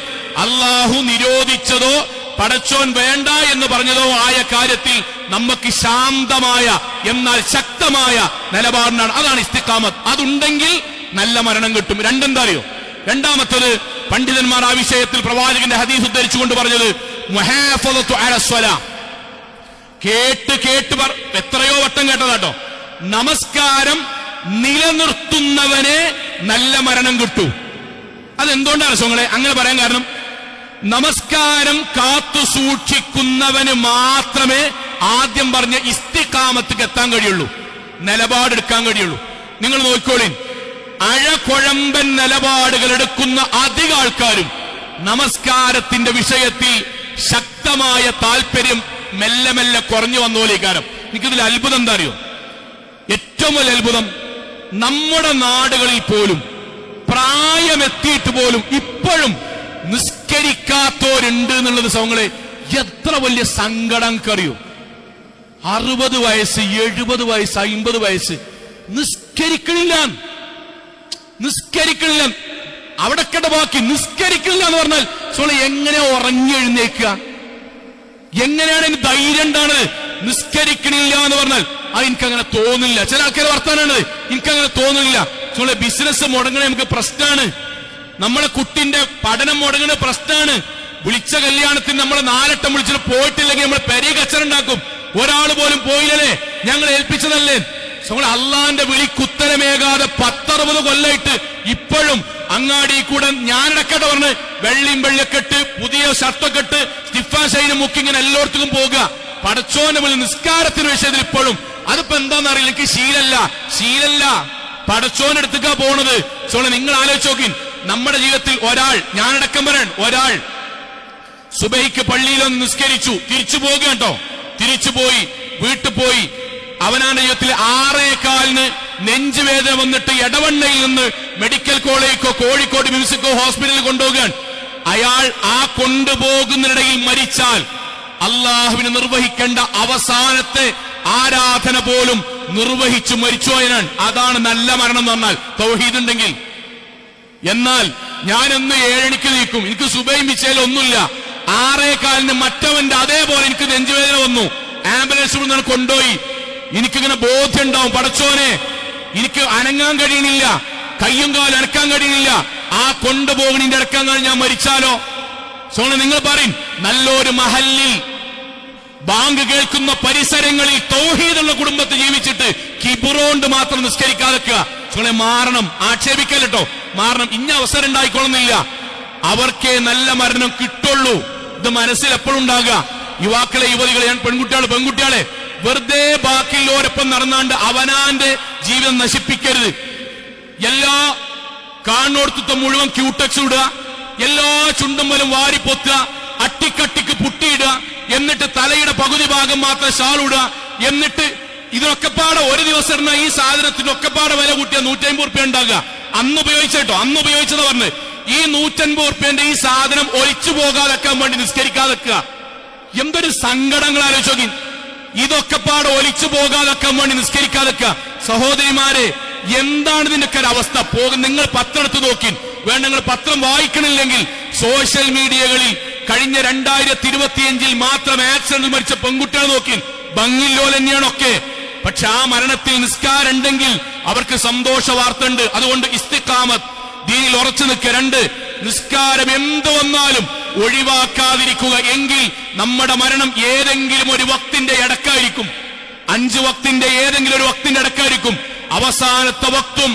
അള്ളാഹു നിരോധിച്ചതോ പടച്ചോൻ വേണ്ട എന്ന് പറഞ്ഞതോ ആയ കാര്യത്തിൽ നമുക്ക് ശാന്തമായ എന്നാൽ ശക്തമായ നിലപാടിനാണ്. അതാണ് ഇസ്തിഖാമത്ത്. അതുണ്ടെങ്കിൽ നല്ല മരണം കിട്ടും. രണ്ടെന്താ അറിയോ? രണ്ടാമത്തത്, പണ്ഡിതന്മാർ ആ വിഷയത്തിൽ പ്രവാചകന്റെ ഹദീസ് ഉദ്ധരിച്ചുകൊണ്ട് പറഞ്ഞത് മുഹാഫളത്തു അലസ്വലാ. കേട്ട് എത്രയോ വട്ടം കേട്ടതാട്ടോ. നമസ്കാരം നിലനിർത്തുന്നവനെ നല്ല മരണം കിട്ടൂ. അതെന്തുകൊണ്ടാണ് സുഹൃത്തുക്കളെ അങ്ങനെ പറയാൻ കാരണം? നമസ്കാരം കാത്തു സൂക്ഷിക്കുന്നവന് മാത്രമേ ആദ്യം പറഞ്ഞ ഇസ്തിഖാമത്തേക്ക് എത്താൻ കഴിയുള്ളൂ, നിലപാടെടുക്കാൻ കഴിയുള്ളൂ. നിങ്ങൾ നോക്കിക്കോളീൻ, അഴകൊഴമ്പൻ നിലപാടുകൾ എടുക്കുന്ന അധിക ആൾക്കാരും നമസ്കാരത്തിന്റെ വിഷയത്തിൽ ശക്തമായ താല്പര്യം മെല്ലെ മെല്ലെ കുറഞ്ഞു വന്നോലേ കാരണം. എനിക്കിതിൽ അത്ഭുതം എന്താ അറിയോ? ഏറ്റവും വലിയ അത്ഭുതം, നമ്മുടെ നാടുകളിൽ പോലും പ്രായമെത്തിയിട്ട് പോലും ഇപ്പോഴും നിസ്കരിക്കാത്തവരുണ്ട് എന്നുള്ളത് സൗങ്ങളെ എത്ര വലിയ സങ്കടം കറിയോ. 60 വയസ്സ്, 70 വയസ്സ്, 50 വയസ്സ് നിസ്കരിക്കണില്ല. അവിടെക്കടെ ബാക്കി നിസ്കരിക്കില്ല എന്ന് പറഞ്ഞാൽ സോളെ എങ്ങനെ ഉറങ്ങി എഴുന്നേക്കുക? എങ്ങനെയാണ് എനിക്ക് ധൈര്യം ഉണ്ടാണത്? നിസ്കരിക്കണില്ല എന്ന് പറഞ്ഞാൽ അത് എനിക്കങ്ങനെ തോന്നില്ല. ചില ആൾക്കാർ വർത്താനാണത്, എനിക്കങ്ങനെ തോന്നില്ല. സോളെ ബിസിനസ് മുടങ്ങണേ നമുക്ക് പ്രശ്നമാണ്, നമ്മളെ കുട്ടിന്റെ പഠനം മുടങ്ങണ പ്രശ്നമാണ്. വിളിച്ച കല്യാണത്തിന് നമ്മളെ 4 വട്ടം വിളിച്ചിട്ട് പോയിട്ടില്ലെങ്കിൽ നമ്മൾ പെരിയ കച്ചറുണ്ടാക്കും. ഒരാൾ പോലും പോയില്ലേ, ഞങ്ങൾ ഏൽപ്പിച്ചതല്ലേ. അള്ളാന്റെ വിളിക്കുത്തരമേകാതെ 10-60 കൊല്ലായിട്ട് ഇപ്പോഴും അങ്ങാടി കൂടെ ഞാനടക്കട്ടെ പറഞ്ഞ് വെള്ളിയും വെള്ളിയൊക്കെട്ട് പുതിയ ഷർട്ടൊക്കെ ഇട്ട് സ്റ്റിഫാ ഷൈനും മുക്കി ഇങ്ങനെ എല്ലായിടത്തും പോകുക. പടച്ചോന്റെ വിളി നിസ്കാരത്തിന് വിഷയത്തിൽ ഇപ്പോഴും അതിപ്പോ എന്താണെന്നറിയില്ല, എനിക്ക് ശീലല്ല. പടച്ചോനെടുത്തേക്കാ പോണത്. നിങ്ങൾ ആലോചിച്ച് നോക്കി, നമ്മുടെ ജീവിതത്തിൽ ഞാനടക്കം പറയാൻ ഒരാൾ സുബഹിക്ക് പള്ളിയിലൊന്ന് നിസ്കരിച്ചു, തിരിച്ചു പോകുക കേട്ടോ, തിരിച്ചുപോയി വീട്ടിൽ പോയി അവനാന്റെ ജീവിതത്തിൽ 6:15 നെഞ്ചുവേദന വന്നിട്ട് എടവണ്ണയിൽ നിന്ന് മെഡിക്കൽ കോളേജിക്കോ കോഴിക്കോട് മിംസിക്കോ ഹോസ്പിറ്റലിൽ കൊണ്ടുപോകാൻ. അയാൾ ആ കൊണ്ടുപോകുന്നതിനിടയിൽ മരിച്ചാൽ അള്ളാഹുവിന് നിർവഹിക്കേണ്ട അവസാനത്തെ ആരാധന പോലും നിർവഹിച്ചു മരിച്ചുപോയനാണ്. അതാണ് നല്ല മരണം എന്ന് പറഞ്ഞാൽ, തൗഹീദ് ഉണ്ടെങ്കിൽ. എന്നാൽ ഞാനൊന്ന് 7 മണിക്ക് നീക്കും, എനിക്ക് സുബൈയും വിഷയം ഒന്നുമില്ല, 6:15 മറ്റവന്റെ അതേപോലെ എനിക്ക് നെഞ്ചുവേദന വന്നു, ആംബുലൻസ് കൊണ്ടാണ് കൊണ്ടുപോയി, എനിക്കിങ്ങനെ ബോധ്യം ഉണ്ടാവും, പടച്ചോനെ എനിക്ക് അനങ്ങാൻ കഴിയണില്ല, കയ്യും കാലും അനക്കാൻ കഴിയണില്ല, ആ കൊണ്ടുപോകണിന്റെ അടക്കാൻ ഞാൻ മരിച്ചാലോ? നിങ്ങൾ പറയും, നല്ലൊരു മഹല്ലിൽ ബാങ്ക് കേൾക്കുന്ന പരിസരങ്ങളിൽ തൗഹീദുള്ള കുടുംബത്തിൽ ജീവിച്ചിട്ട് കിബുറോണ്ട് മാത്രം നിസ്കരിക്കാതെ മാറണം. ആക്ഷേപിക്കല്ലോ, മാറണം. ഇന്ന അവസരം ഉണ്ടായിക്കൊള്ളുന്നില്ല, അവർക്കേ നല്ല മരണം കിട്ടുള്ളൂ. ഇത് മനസ്സിൽ എപ്പോഴും ഉണ്ടാകുക. യുവാക്കളെ, യുവതികളെ, ഞാൻ പെൺകുട്ടികളെ വെറുതെ ബാക്കിയുള്ളവരൊപ്പം നടന്നാണ്ട് അവനാന്റെ ജീവിതം നശിപ്പിക്കരുത്. എല്ലാ കാണോടത്തും മുഴുവൻ ക്യൂടെക്സ് ഇടുക, എല്ലാ ചുണ്ടും പോലും വാരിപ്പൊത്തുക, അട്ടിക്കട്ടിക്ക് പുട്ടിയിടുക, എന്നിട്ട് തലയുടെ പകുതി ഭാഗം മാത്രം ഷാളിടുക, എന്നിട്ട് ഇതിനൊക്കെപ്പാടെ ഒരു ദിവസം ഇടുന്ന ഈ സാധനത്തിനൊക്കെപ്പാടെ വില കൂട്ടിയ 150 റുപ്യ ഉണ്ടാകുക. അന്ന് ഉപയോഗിച്ചെന്ന് പറഞ്ഞ് ഈ 150 റുപ്യന്റെ ഈ സാധനം ഒലിച്ചു പോകാതെക്കാൻ വേണ്ടി നിസ്കരിക്കാതെക്കുക. എന്തൊരു സങ്കടങ്ങൾ ആലോചിച്ചു. ഇതൊക്കെപ്പാടെ ഒലിച്ചു പോകാതെക്കാൻ വേണ്ടി നിസ്കരിക്കാതെക്കുക. സഹോദരിമാരെ, എന്താണ് ഇതിന്റെയൊക്കെ ഒരു അവസ്ഥ? നിങ്ങൾ പത്രം എടുത്ത് നോക്കി, വേണ്ട നിങ്ങൾ പത്രം വായിക്കണില്ലെങ്കിൽ സോഷ്യൽ മീഡിയകളിൽ കഴിഞ്ഞ 2025 മാത്രം ആക്സിഡന്റിൽ മരിച്ച പെൺകുട്ടികളെ നോക്കി, ഭംഗില്ലോ തന്നെയാണൊക്കെ. പക്ഷെ ആ മരണത്തിൽ നിസ്കാരം ഉണ്ടെങ്കിൽ അവർക്ക് സന്തോഷ വാർത്ത ഉണ്ട്. അതുകൊണ്ട് ഇസ്തിഖാമത്ത്, ദീനിൽ ഉറച്ചു നിൽക്കുക. 2, നിസ്കാരം എന്ത് വന്നാലും ഒഴിവാക്കാതിരിക്കുക. എങ്കിൽ നമ്മുടെ മരണം ഏതെങ്കിലും ഒരു വക്തിന്റെ ഇടക്കായിരിക്കും, 5 വക്തിന്റെ ഏതെങ്കിലും ഒരു വക്തിന്റെ ഇടക്കായിരിക്കും. അവസാനത്തെ വക്തും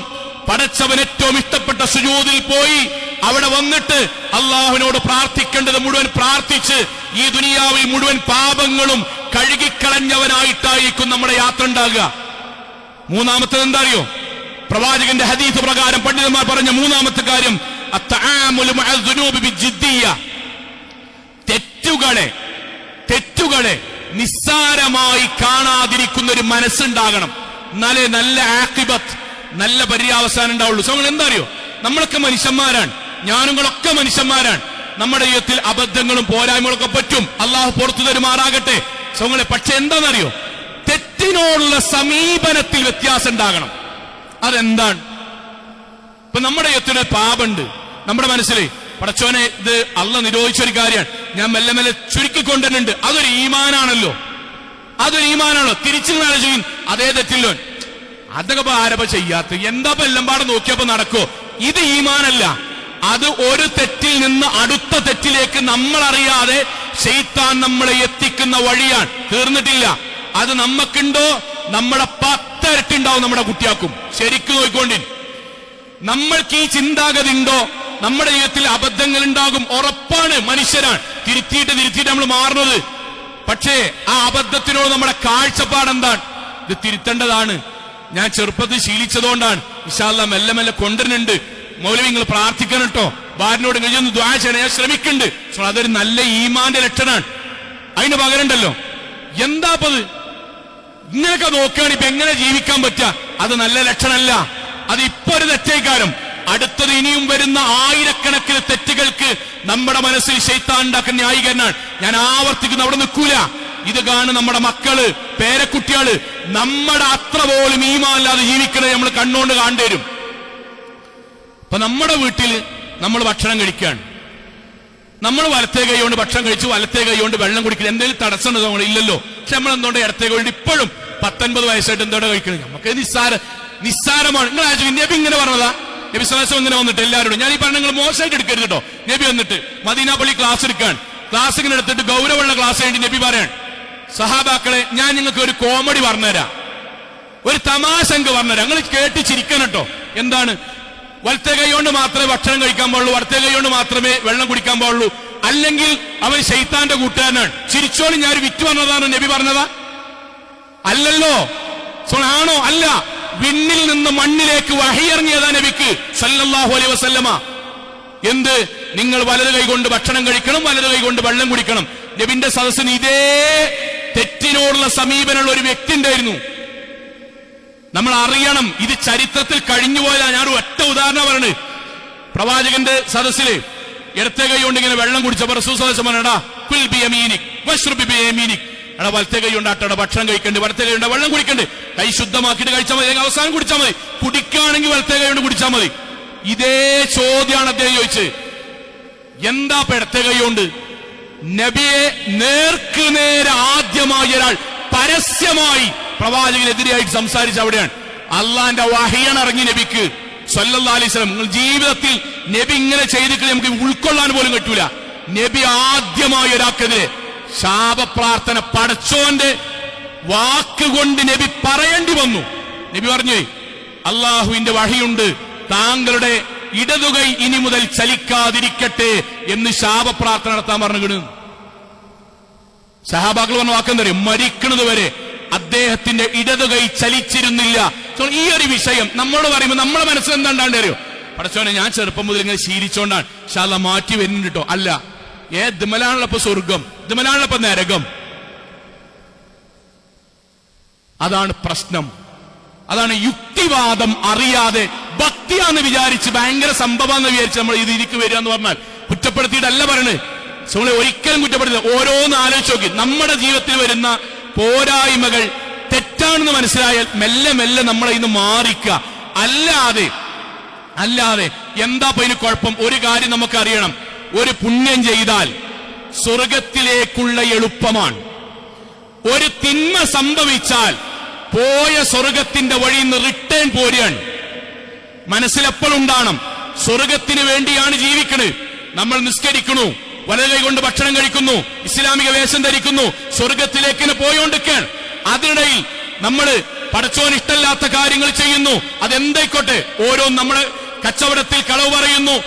പടച്ചവൻ ഏറ്റവും ഇഷ്ടപ്പെട്ട സുജൂദിൽ പോയി അവിടെ വന്നിട്ട് അള്ളാഹുവിനോട് പ്രാർത്ഥിക്കേണ്ടത് മുഴുവൻ പ്രാർത്ഥിച്ച് ഈ ദുനിയാവിൽ മുഴുവൻ പാപങ്ങളും കഴുകിക്കളഞ്ഞവനായിട്ടായിരിക്കും നമ്മുടെ യാത്ര ഉണ്ടാകുക. മൂന്നാമത്തേത് എന്താ അറിയോ? പ്രവാചകന്റെ ഹദീസ് പ്രകാരം പണ്ഡിതന്മാർ പറഞ്ഞ മൂന്നാമത്തെ കാര്യം അത്തആമുലു മഅൽ ദുനൂബി ബിജിദ്ദിയ്യ. തെറ്റുകളെ നിസ്സാരമായി കാണാതിരിക്കുന്ന ഒരു മനസ്സുണ്ടാകണം. എന്നാലേ നല്ല ആഖിബത്ത്, നല്ല പര്യാവസാനം ഉണ്ടാവുള്ളൂ. സോ എന്താ അറിയോ, നമ്മളൊക്കെ മനുഷ്യന്മാരാണ്, ഞാനുങ്ങളൊക്കെ മനുഷ്യന്മാരാണ്. നമ്മുടെ ജീവിതത്തിൽ അബദ്ധങ്ങളും പോരായ്മകളൊക്കെ പറ്റും, അള്ളാഹു പുറത്തു തരുമാറാകട്ടെ. സോങ്ങളെ, പക്ഷെ എന്താണെന്നറിയോ, തെറ്റിനോടുള്ള സമീപനത്തിൽ വ്യത്യാസം ഉണ്ടാകണം. അതെന്താണ്? ഇപ്പൊ നമ്മുടെ ജീവിതത്തിൽ പാപമുണ്ട്, നമ്മുടെ മനസ്സിൽ പടച്ചോനെ ഇത് അള്ള നിരോധിച്ചൊരു കാര്യമാണ്, ഞാൻ മെല്ലെ മെല്ലെ ചുരുക്കിക്കൊണ്ടുണ്ട്. അതൊരു ഈമാനാണല്ലോ. തിരിച്ചു ചെയ്യും അതേ തെറ്റില്ലോ. അതൊക്കെ ആരപ്പ ചെയ്യാത്ത, എന്താ എല്ലാം പാടെ നോക്കിയപ്പോ നടക്കോ? ഇത് ഈമാനല്ല. അത് ഒരു തെറ്റിൽ നിന്ന് അടുത്ത തെറ്റിലേക്ക് നമ്മൾ അറിയാതെ ശൈത്താൻ നമ്മളെ എത്തിക്കുന്ന വഴിയാണ്. തീർന്നിട്ടില്ല. അത് നമുക്കുണ്ടോ, നമ്മുടെ 10 ഇരട്ടി ഉണ്ടാവും നമ്മുടെ കുട്ടിയാക്കും. ശരിക്കും നോക്കിക്കൊണ്ടി. നമ്മൾക്ക് ഈ ചിന്താഗതി ഉണ്ടോ, നമ്മുടെ ജീവിതത്തിൽ അബദ്ധങ്ങൾ ഉണ്ടാകും, ഉറപ്പാണ്. മനുഷ്യരാണ്, തിരുത്തിയിട്ട് നമ്മൾ മാറുന്നത്. പക്ഷേ ആ അബദ്ധത്തിനോട് നമ്മുടെ കാഴ്ചപ്പാടെന്താണ്? ഇത് തിരുത്തേണ്ടതാണ്, ഞാൻ ചെറുപ്പത്തിൽ ശീലിച്ചതുകൊണ്ടാണ്. ഇൻഷാ അല്ലാഹ് മെല്ലെ മെല്ലെ കൊണ്ടുവരുന്നുണ്ട്. മൗലവി നിങ്ങൾ പ്രാർത്ഥിക്കണം കേട്ടോ, ഭാര്യനോട് കഴിഞ്ഞൊന്ന് ദുആ ചെയ്യണം, ഞാൻ ശ്രമിക്കുന്നുണ്ട്. അതൊരു നല്ല ഈമാന്റെ ലക്ഷണമാണ്. അതിന് പകരണ്ടല്ലോ, എന്താപ്പത്? ഇങ്ങനെയൊക്കെ നോക്കുകയാണ് ഇപ്പൊ എങ്ങനെ ജീവിക്കാൻ പറ്റുക? അത് നല്ല ലക്ഷണമല്ല. അത് ഇപ്പൊ ഒരു തെറ്റേക്കാരം, അടുത്തത് ഇനിയും വരുന്ന ആയിരക്കണക്കിന് തെറ്റുകൾക്ക് നമ്മുടെ മനസ്സിൽ ശൈത്താൻ ഉണ്ടാക്കുന്ന ന്യായീകരണമാണ്. ഞാൻ ആവർത്തിക്കുന്ന, അവിടെ നിൽക്കൂല. ഇത് കാണും നമ്മുടെ മക്കള്, പേരക്കുട്ടികള്, നമ്മുടെ അത്ര പോലും ഈമാനില്ലാതെ ജീവിക്കണത് നമ്മൾ കണ്ണുകൊണ്ട് കാണേണ്ടി വരും. ഇപ്പൊ നമ്മുടെ വീട്ടിൽ നമ്മൾ ഭക്ഷണം കഴിക്കുകയാണ്, നമ്മൾ വലത്തേ കൈ കൊണ്ട് ഭക്ഷണം കഴിച്ചു, വലത്തേ കൈ കൊണ്ട് വെള്ളം കുടിക്കണം. എന്തെങ്കിലും തടസ്സമുണ്ടോ? നമ്മൾ ഇല്ലല്ലോ. പക്ഷെ നമ്മൾ എന്തുകൊണ്ട് ഇടത്തേ കൈ കൊണ്ട് ഇപ്പോഴും 19 വയസ്സായിട്ട് എന്തോടെ കഴിക്കണം? നമുക്ക് നിസ്സാരമാണ്. നിങ്ങൾ ആലോചിക്കും, നബി ഇങ്ങനെ പറഞ്ഞതാ? നബി സ്വലാസം ഇങ്ങനെ വന്നിട്ട് എല്ലാവരോടും, ഞാൻ ഈ പറഞ്ഞ നിങ്ങൾ മോശമായിട്ട് എടുക്കരുത് കേട്ടോ. നബി വന്നിട്ട് മദീന പള്ളി ക്ലാസ് എടുക്കാൻ, ക്ലാസ് ഇങ്ങനെ എടുത്തിട്ട് ഗൗരവമുള്ള ക്ലാസ് വേണ്ടി നബി പറയാൻ, സഹാബാക്കളെ ഞാൻ നിങ്ങൾക്ക് ഒരു കോമഡി പറഞ്ഞുതരാം, ഒരു തമാശങ്ക പറഞ്ഞുതരാം, നിങ്ങൾ കേട്ട് ചിരിക്കണം കേട്ടോ. എന്താണ്? വലത്തെ കൈ കൊണ്ട് മാത്രമേ ഭക്ഷണം കഴിക്കാൻ പാടുള്ളൂ, വലത്തെ കൈ കൊണ്ട് മാത്രമേ വെള്ളം കുടിക്കാൻ പാടുള്ളൂ, അല്ലെങ്കിൽ അവൻ ശൈത്താന്റെ കൂട്ടുകാരനാണ്. ചിരിച്ചോളി, ഞാൻ ഒരു വിറ്റ് പറഞ്ഞതാണ് നബി പറഞ്ഞതാ? അല്ലല്ലോ. ആണോ? അല്ല. വിണ്ണിൽ നിന്ന് മണ്ണിലേക്ക് വഹിയിറങ്ങിയതാ നബിക്ക് സല്ലല്ലാഹു അലൈഹി വസല്ലമ. എന്ത്? നിങ്ങൾ വലത് കൈ കൊണ്ട് ഭക്ഷണം കഴിക്കണം, വലത് കൈ കൊണ്ട് വെള്ളം കുടിക്കണം. നബിന്റെ സദസ്സിന് ഇതേ തെറ്റിനോടുള്ള സമീപനമുള്ള ഒരു വ്യക്തി ഉണ്ടായിരുന്നു. നമ്മൾ അറിയണം, ഇത് ചരിത്രത്തിൽ കഴിഞ്ഞുപോയതാ. ഞാൻ ഒറ്റ ഉദാഹരണം പറഞ്ഞു. പ്രവാചകന്റെ സദസ്സില് ഇടത്തെ കൈ കൊണ്ട് ഇങ്ങനെ വെള്ളം കുടിച്ചപ്പോൾ റസൂൽ സല്ലല്ലാഹു അലൈഹി വസല്ലം പറഞ്ഞാ കുൽ ബിയമീനിക് വശ്റബ് ബിയമീനിക്. എടാ വലത്തെ കൈ കൊണ്ട് ആട്ടട ഭക്ഷണം കഴിക്കണ്ട്, വലത്തെ കൈ കൊണ്ട് വെള്ളം കുടിക്കണ്ട്. കൈ ശുദ്ധമാക്കിയിട്ട് കഴിച്ചാൽ മതി, അല്ലെങ്കിൽ അവസാനം കുടിച്ചാൽ മതി. കുടിക്കുകയാണെങ്കിൽ വലത്തെ കൈ കൊണ്ട് കുടിച്ചാൽ മതി. ഇതേ ചോദ്യമാണ് അദ്ദേഹം ചോദിച്ചത്. എന്താ ഇടത്തെ കൈ കൊണ്ട്? നബിയെ നേർക്ക് നേരെ ആദ്യമായി ഒരാൾ പരസ്യമായി പ്രവാചകനെതിരെയായിട്ട് സംസാരിച്ച അവിടെയാണ്. അള്ളാന്റെ വഹിയാണ് ഇറങ്ങി നബിക്ക് സല്ലല്ലാഹു അലൈഹി വസല്ലം. നിങ്ങൾ ജീവിതത്തിൽ നബി ഇങ്ങനെ ചെയ്തിട്ട് നമുക്ക് ഉൾക്കൊള്ളാൻ പോലും പറ്റൂല. നബി ആദ്യമായി ഒരാൾക്കെതിരെ ശാപപ്രാർത്ഥന പടച്ചോന്റെ വാക്കുകൊണ്ട് നബി പറയേണ്ടി വന്നു. നബി പറഞ്ഞു, അള്ളാഹുവിന്റെ വഹിയുണ്ട്, താങ്കളുടെ ഇടതുകൈ ഇനി മുതൽ ചലിക്കാതിരിക്കട്ടെ എന്ന് ശാപപ്രാർത്ഥന നടത്താൻ പറഞ്ഞു. സഹാബാക്കൾ പറഞ്ഞ വാക്കെന്തറിയും? മരിക്കുന്നത് വരെ അദ്ദേഹത്തിന്റെ ഇടതുകൈ ചലിച്ചിരുന്നില്ല. ഈ ഒരു വിഷയം നമ്മളോട് പറയുമ്പോൾ നമ്മുടെ മനസ്സിൽ എന്താണ്ടാണ്ട് അറിയോ? പടച്ചോനെ, ഞാൻ ചെറുപ്പം മുതൽ ഇങ്ങനെ ശീലിച്ചോണ്ടാണ്, പക്ഷെ അല്ല മാറ്റി വരുന്നുണ്ട് കേട്ടോ. അല്ല, ദിമലാണുള്ളപ്പോ സ്വർഗം, ദിമലാണുള്ളപ്പോ നരകം. അതാണ് പ്രശ്നം. അതാണ് യുക്തിവാദം അറിയാതെ ഭക്തിയാന്ന് വിചാരിച്ച്, ഭയങ്കര സംഭവമാണെന്ന് വിചാരിച്ച് നമ്മൾ ഇതിലേക്ക് വരിക എന്ന് പറഞ്ഞാൽ കുറ്റപ്പെടുത്തിയിട്ടല്ല പറയണത്. നമ്മളെ ഒരിക്കലും കുറ്റപ്പെടുത്തില്ല. ഓരോന്ന് ആലോചിച്ച് നോക്കി. നമ്മുടെ ജീവിതത്തിൽ വരുന്ന പോരായ്മകൾ തെറ്റാണെന്ന് മനസ്സിലായാൽ മെല്ലെ മെല്ലെ നമ്മളെ ഇന്ന് മാറിക്കുക. അല്ലാതെ എന്താ ഇതിന് കുഴപ്പം? ഒരു കാര്യം നമുക്കറിയണം, ഒരു പുണ്യം ചെയ്താൽ സ്വർഗത്തിലേക്കുള്ള എളുപ്പമാണ്. ഒരു തിന്മ സംഭവിച്ചാൽ പോയ സ്വർഗത്തിന്റെ വഴിയിൽ നിന്ന് റിട്ടേൺ പോരുകയാണ്. മനസ്സിലെപ്പോഴുണ്ടാകണം, സ്വർഗത്തിന് വേണ്ടിയാണ് ജീവിക്കുന്നത്. നമ്മൾ നിസ്കരിക്കണു, വലത് കൈ കൊണ്ട് ഭക്ഷണം കഴിക്കുന്നു, ഇസ്ലാമിക വേഷം ധരിക്കുന്നു, സ്വർഗത്തിലേക്ക് പോയോണ്ടിരിക്കുകയാണ്. അതിനിടയിൽ നമ്മൾ പടച്ചോൻ ഇഷ്ടമില്ലാത്ത കാര്യങ്ങൾ ചെയ്യുന്നു. അതെന്തായിക്കോട്ടെ, ഓരോ നമ്മള് കച്ചവടത്തിൽ കളവ് പറയുന്നു,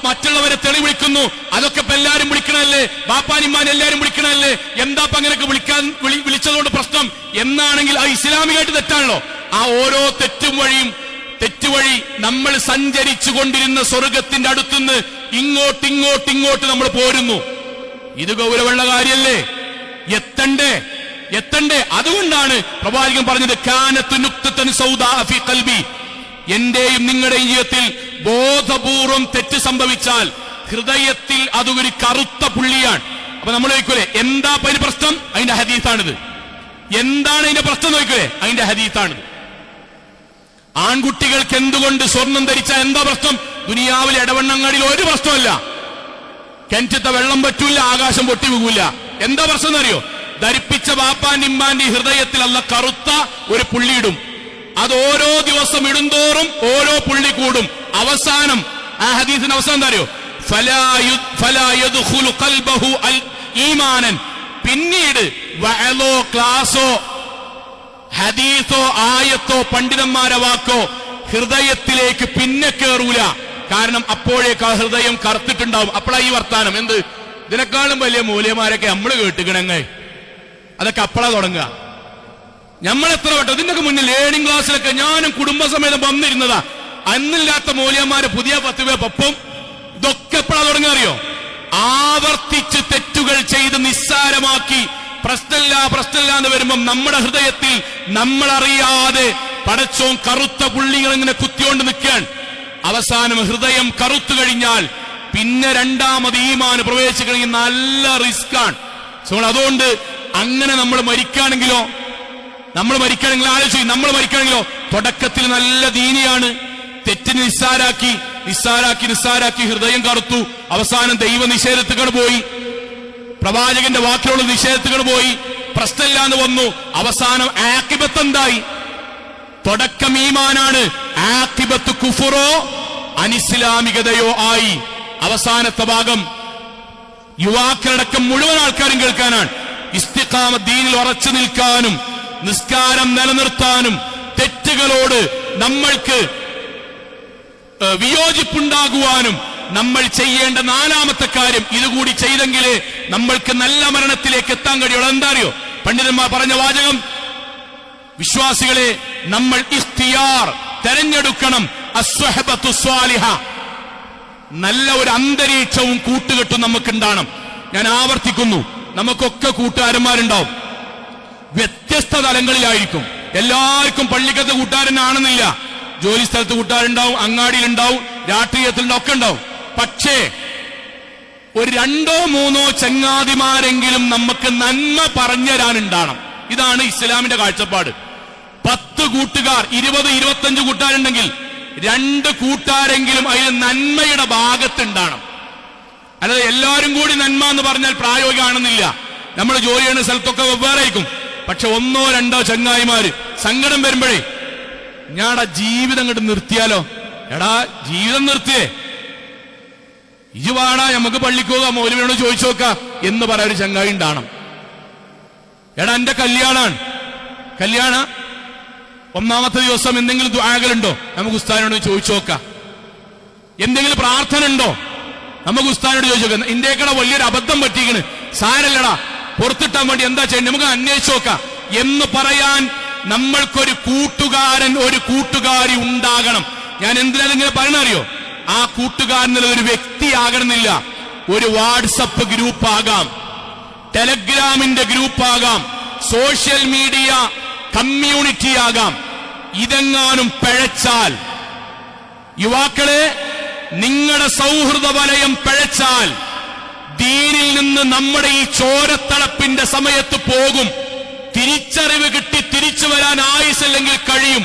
മറ്റുള്ളവരെ തെളി വിളിക്കുന്നു. അതൊക്കെ ഇപ്പൊ എല്ലാരും വിളിക്കണല്ലേ, ബാപ്പാനിമാൻ എല്ലാരും വിളിക്കണല്ലേ. എന്താ അങ്ങനെയൊക്കെ വിളിച്ചതുകൊണ്ട് പ്രശ്നം എന്നാണെങ്കിൽ അത് ഇസ്ലാമികമായിട്ട് തെറ്റാണല്ലോ. ആ ഓരോ തെറ്റുവഴി നമ്മൾ സഞ്ചരിച്ചു കൊണ്ടിരുന്ന സ്വർഗത്തിന്റെ അടുത്തുനിന്ന് ഇങ്ങോട്ട് നമ്മൾ പോരുന്നു. ഇത് ഗൗരവമുള്ള കാര്യല്ലേ? എത്തണ്ടേ. അതുകൊണ്ടാണ് പ്രവാചകൻ പറഞ്ഞത്, കാനത്തു നുക്തതൻ സൗദാ ഫീ ഖൽബി. എന്റെയും നിങ്ങളുടെയും ജീവിതത്തിൽ ബോധപൂർവം തെറ്റ് സംഭവിച്ചാൽ ഹൃദയത്തിൽ അതൊരു കറുത്ത പുള്ളിയാണ്. അപ്പൊ നമ്മൾ ചോദിക്കൂലേ, എന്താ അതിന് പ്രശ്നം? അതിന്റെ ഹദീസാണിത്. എന്താണ് അതിന്റെ പ്രശ്നം നോക്കൂലേ? അതിന്റെ ഹദീസാണിത്. ആൺകുട്ടികൾക്ക് എന്തുകൊണ്ട് സ്വർണം ധരിച്ചാൽ എന്താ പ്രശ്നം? ദുനിയാവിലെ ഇടവണ്ണങ്ങാടിയിൽ ഒരു പ്രശ്നമല്ല. കിണറ്റത്തെ വെള്ളം പറ്റൂല, ആകാശം പൊട്ടി വീകൂല. എന്താ പ്രശ്നം എന്നറിയോ? ധരിപ്പിച്ച ബാപ്പാന്റെ ഇമ്മാന്റെ ഹൃദയത്തിൽ അല്ല കറുത്ത ഒരു പുള്ളിയിടും. അത് ഓരോ ദിവസം ഇടുന്തോറും ഓരോ പുള്ളി കൂടും. അവസാനം ആ ഹദീസിന്റെ അവസാനം എന്താ അറിയോ? ഫലാ യദ്ഖുലു ഖൽബഹു ഈമാനൻ. പിന്നീട് വഅലോ ക്ലാസോ ഹദീസോ ആയത്തോ പണ്ഡിതന്മാരെ വാക്കോ ഹൃദയത്തിലേക്ക് പിന്നെ കേറൂല. കാരണം അപ്പോഴേക്ക് ആ ഹൃദയം കറുത്തിട്ടുണ്ടാവും. അപ്പോഴാ ഈ വർത്താനം. എന്ത്? ഇതിനേക്കാളും വലിയ മൂല്യമാരൊക്കെ നമ്മൾ കേട്ടുകണങ്ങ. അതൊക്കെ അപ്പളാ തുടങ്ങുക. നമ്മളെത്ര വട്ടം ഇതിനൊക്കെ മുന്നിൽ ലേണിംഗ് ക്ലാസ്സിലൊക്കെ ഞാനും കുടുംബസമേതം വന്നിരുന്നതാ. അന്നില്ലാത്ത മൂല്യന്മാര് പുതിയ 10 പേപ്പം. ഇതൊക്കെ എപ്പോഴാ തുടങ്ങുക അറിയോ? ആവർത്തിച്ച് തെറ്റുകൾ ചെയ്ത് നിസ്സാരമാക്കി പ്രശ്നമില്ല എന്ന് വരുമ്പം നമ്മുടെ ഹൃദയത്തിൽ നമ്മളറിയാതെ പടച്ചോൻ കറുത്ത പുള്ളികൾ ഇങ്ങനെ കുത്തിയോണ്ട് നിൽക്കാൻ. അവസാനം ഹൃദയം കറുത്തു കഴിഞ്ഞാൽ പിന്നെ രണ്ടാമത് ഈമാൻ പ്രവേശിക്കണമെങ്കിൽ നല്ല റിസ്ക്കാണ്. അതുകൊണ്ട് അങ്ങനെ നമ്മൾ മരിക്കുകയാണെങ്കിലോ ആലോചിച്ചു, തുടക്കത്തിൽ നല്ല ദീനിയാണ്, തെറ്റിന് നിസ്സാരാക്കി ഹൃദയം കറുത്തു. അവസാനം ദൈവ നിഷേധത്തുകൾ പോയി, പ്രവാചകന്റെ വാക്കിലുള്ള നിഷേധത്തുകൾ പോയി, പ്രശ്നമില്ലാന്ന് വന്നു. അവസാനം ആഖിബത്ത് എന്തായി? തുടക്കം ഈമാനാണ്, ആഖിബത്ത് കുഫറോ അനിസ്ലാമികതയോ ആയി. അവസാനത്തെ ഭാഗം യുവാക്കളടക്കം മുഴുവൻ ആൾക്കാരും കേൾക്കാനാണ്. ഇസ്തിഖാമത്ത്, ദീനിൽ ഉറച്ചു നിൽക്കാനും നിസ്കാരം നിലനിർത്താനും തെറ്റുകളോട് നമ്മൾക്ക് വിയോജിപ്പുണ്ടാകുവാനും നമ്മൾ ചെയ്യേണ്ട 4ാമത്തെ കാര്യം ഇതുകൂടി ചെയ്തെങ്കിലേ നമ്മൾക്ക് നല്ല മരണത്തിലേക്ക് എത്താൻ കഴിയുള്ളൂ. എന്താ അറിയോ? പണ്ഡിതന്മാർ പറഞ്ഞ വാചകം, വിശ്വാസികളെ നമ്മൾ ഇഖ്തിയാർ തെരഞ്ഞെടുക്കണം. അസ്വഹബത്തു സ്വാലിഹ, നല്ല ഒരു അന്തരീക്ഷവും കൂട്ടുകെട്ടും നമുക്കുണ്ടാകണം. ഞാൻ ആവർത്തിക്കുന്നു, നമുക്കൊക്കെ കൂട്ടുകാരന്മാരുണ്ടാവും, വ്യത്യസ്ത തലങ്ങളിലായിരിക്കും. എല്ലാവർക്കും പള്ളിക്കത്ത് കൂട്ടുകാരനാണെന്നില്ല. ജോലി സ്ഥലത്ത് കൂട്ടുകാരുണ്ടാവും, അങ്ങാടിയിലുണ്ടാവും, രാഷ്ട്രീയത്തിലുണ്ടാവും, ഒക്കെ ഉണ്ടാവും. പക്ഷേ ഒരു 2-3 ചങ്ങാതിമാരെങ്കിലും നമുക്ക് നന്മ പറഞ്ഞു തരാനുണ്ടാകണം. ഇതാണ് ഇസ്ലാമിന്റെ കാഴ്ചപ്പാട്. 10 കൂട്ടുകാർ, 20-25 കൂട്ടുകാരുണ്ടെങ്കിൽ 2 കൂട്ടുകാരെങ്കിലും അതിന് നന്മയുടെ ഭാഗത്തുണ്ടാകണം. അല്ലാതെ എല്ലാവരും കൂടി നന്മ എന്ന് പറഞ്ഞാൽ പ്രായോഗികമാണെന്നില്ല. നമ്മൾ ജോലി ചെയ്യുന്ന സ്ഥലത്തൊക്കെ വെവ്വേറെ ആയിരിക്കും. പക്ഷെ 1-2 ചങ്ങായിമാര് സങ്കടം വരുമ്പോഴേ ഞാടാ ജീവിതം അങ്ങോട്ട് നിർത്തിയാലോ, എടാ ജീവിതം നിർത്തിയേ, ഇജുവാടാ നമുക്ക് പള്ളിക്കോക മൗലവിയോട് ചോദിച്ചു നോക്കാം എന്ന് പറയാൻ ഒരു ചങ്ങായി ഉണ്ടാകണം. എടാ എന്റെ കല്യാണ 1ാമത്തെ ദിവസം എന്തെങ്കിലും ദുആകളുണ്ടോ, നമുക്ക് ഉസ്താദിനോട് ചോദിച്ചു നോക്കാം. എന്തെങ്കിലും പ്രാർത്ഥന ഉണ്ടോ, നമുക്ക് ഉസ്താദിനോട് ചോദിച്ചു നോക്കാം. ഇന്ത്യക്കട വലിയൊരു അബദ്ധം പറ്റിക്കണ്, സാരല്ലടാ പുറത്തിട്ടാൻ വേണ്ടി എന്താ ചെയ്യണം, നമുക്ക് അന്വേഷിച്ചു നോക്കാം എന്ന് പറയാൻ നമ്മൾക്കൊരു കൂട്ടുകാരൻ, ഒരു കൂട്ടുകാരി ഉണ്ടാകണം. ഞാൻ എന്തിനാ ഇങ്ങനെ പറയണറിയോ? ആ കൂട്ടുകാരൻ ഒരു വ്യക്തിയാകണമെന്നില്ല. ഒരു വാട്സപ്പ് ഗ്രൂപ്പ് ആകാം, ടെലഗ്രാമിന്റെ ഗ്രൂപ്പ് ആകാം, സോഷ്യൽ മീഡിയ കമ്മ്യൂണിറ്റി ആകാം. ഇതെങ്ങാനും പിഴച്ചാൽ, യുവാക്കളെ നിങ്ങളുടെ സൗഹൃദ വലയം പിഴച്ചാൽ ദീനിൽ നിന്ന് നമ്മുടെ ഈ ചോരത്തളപ്പിന്റെ സമയത്ത് പോകും. തിരിച്ചറിവ് കിട്ടി തിരിച്ചു വരാൻ ആയുസല്ലെങ്കിൽ കഴിയും.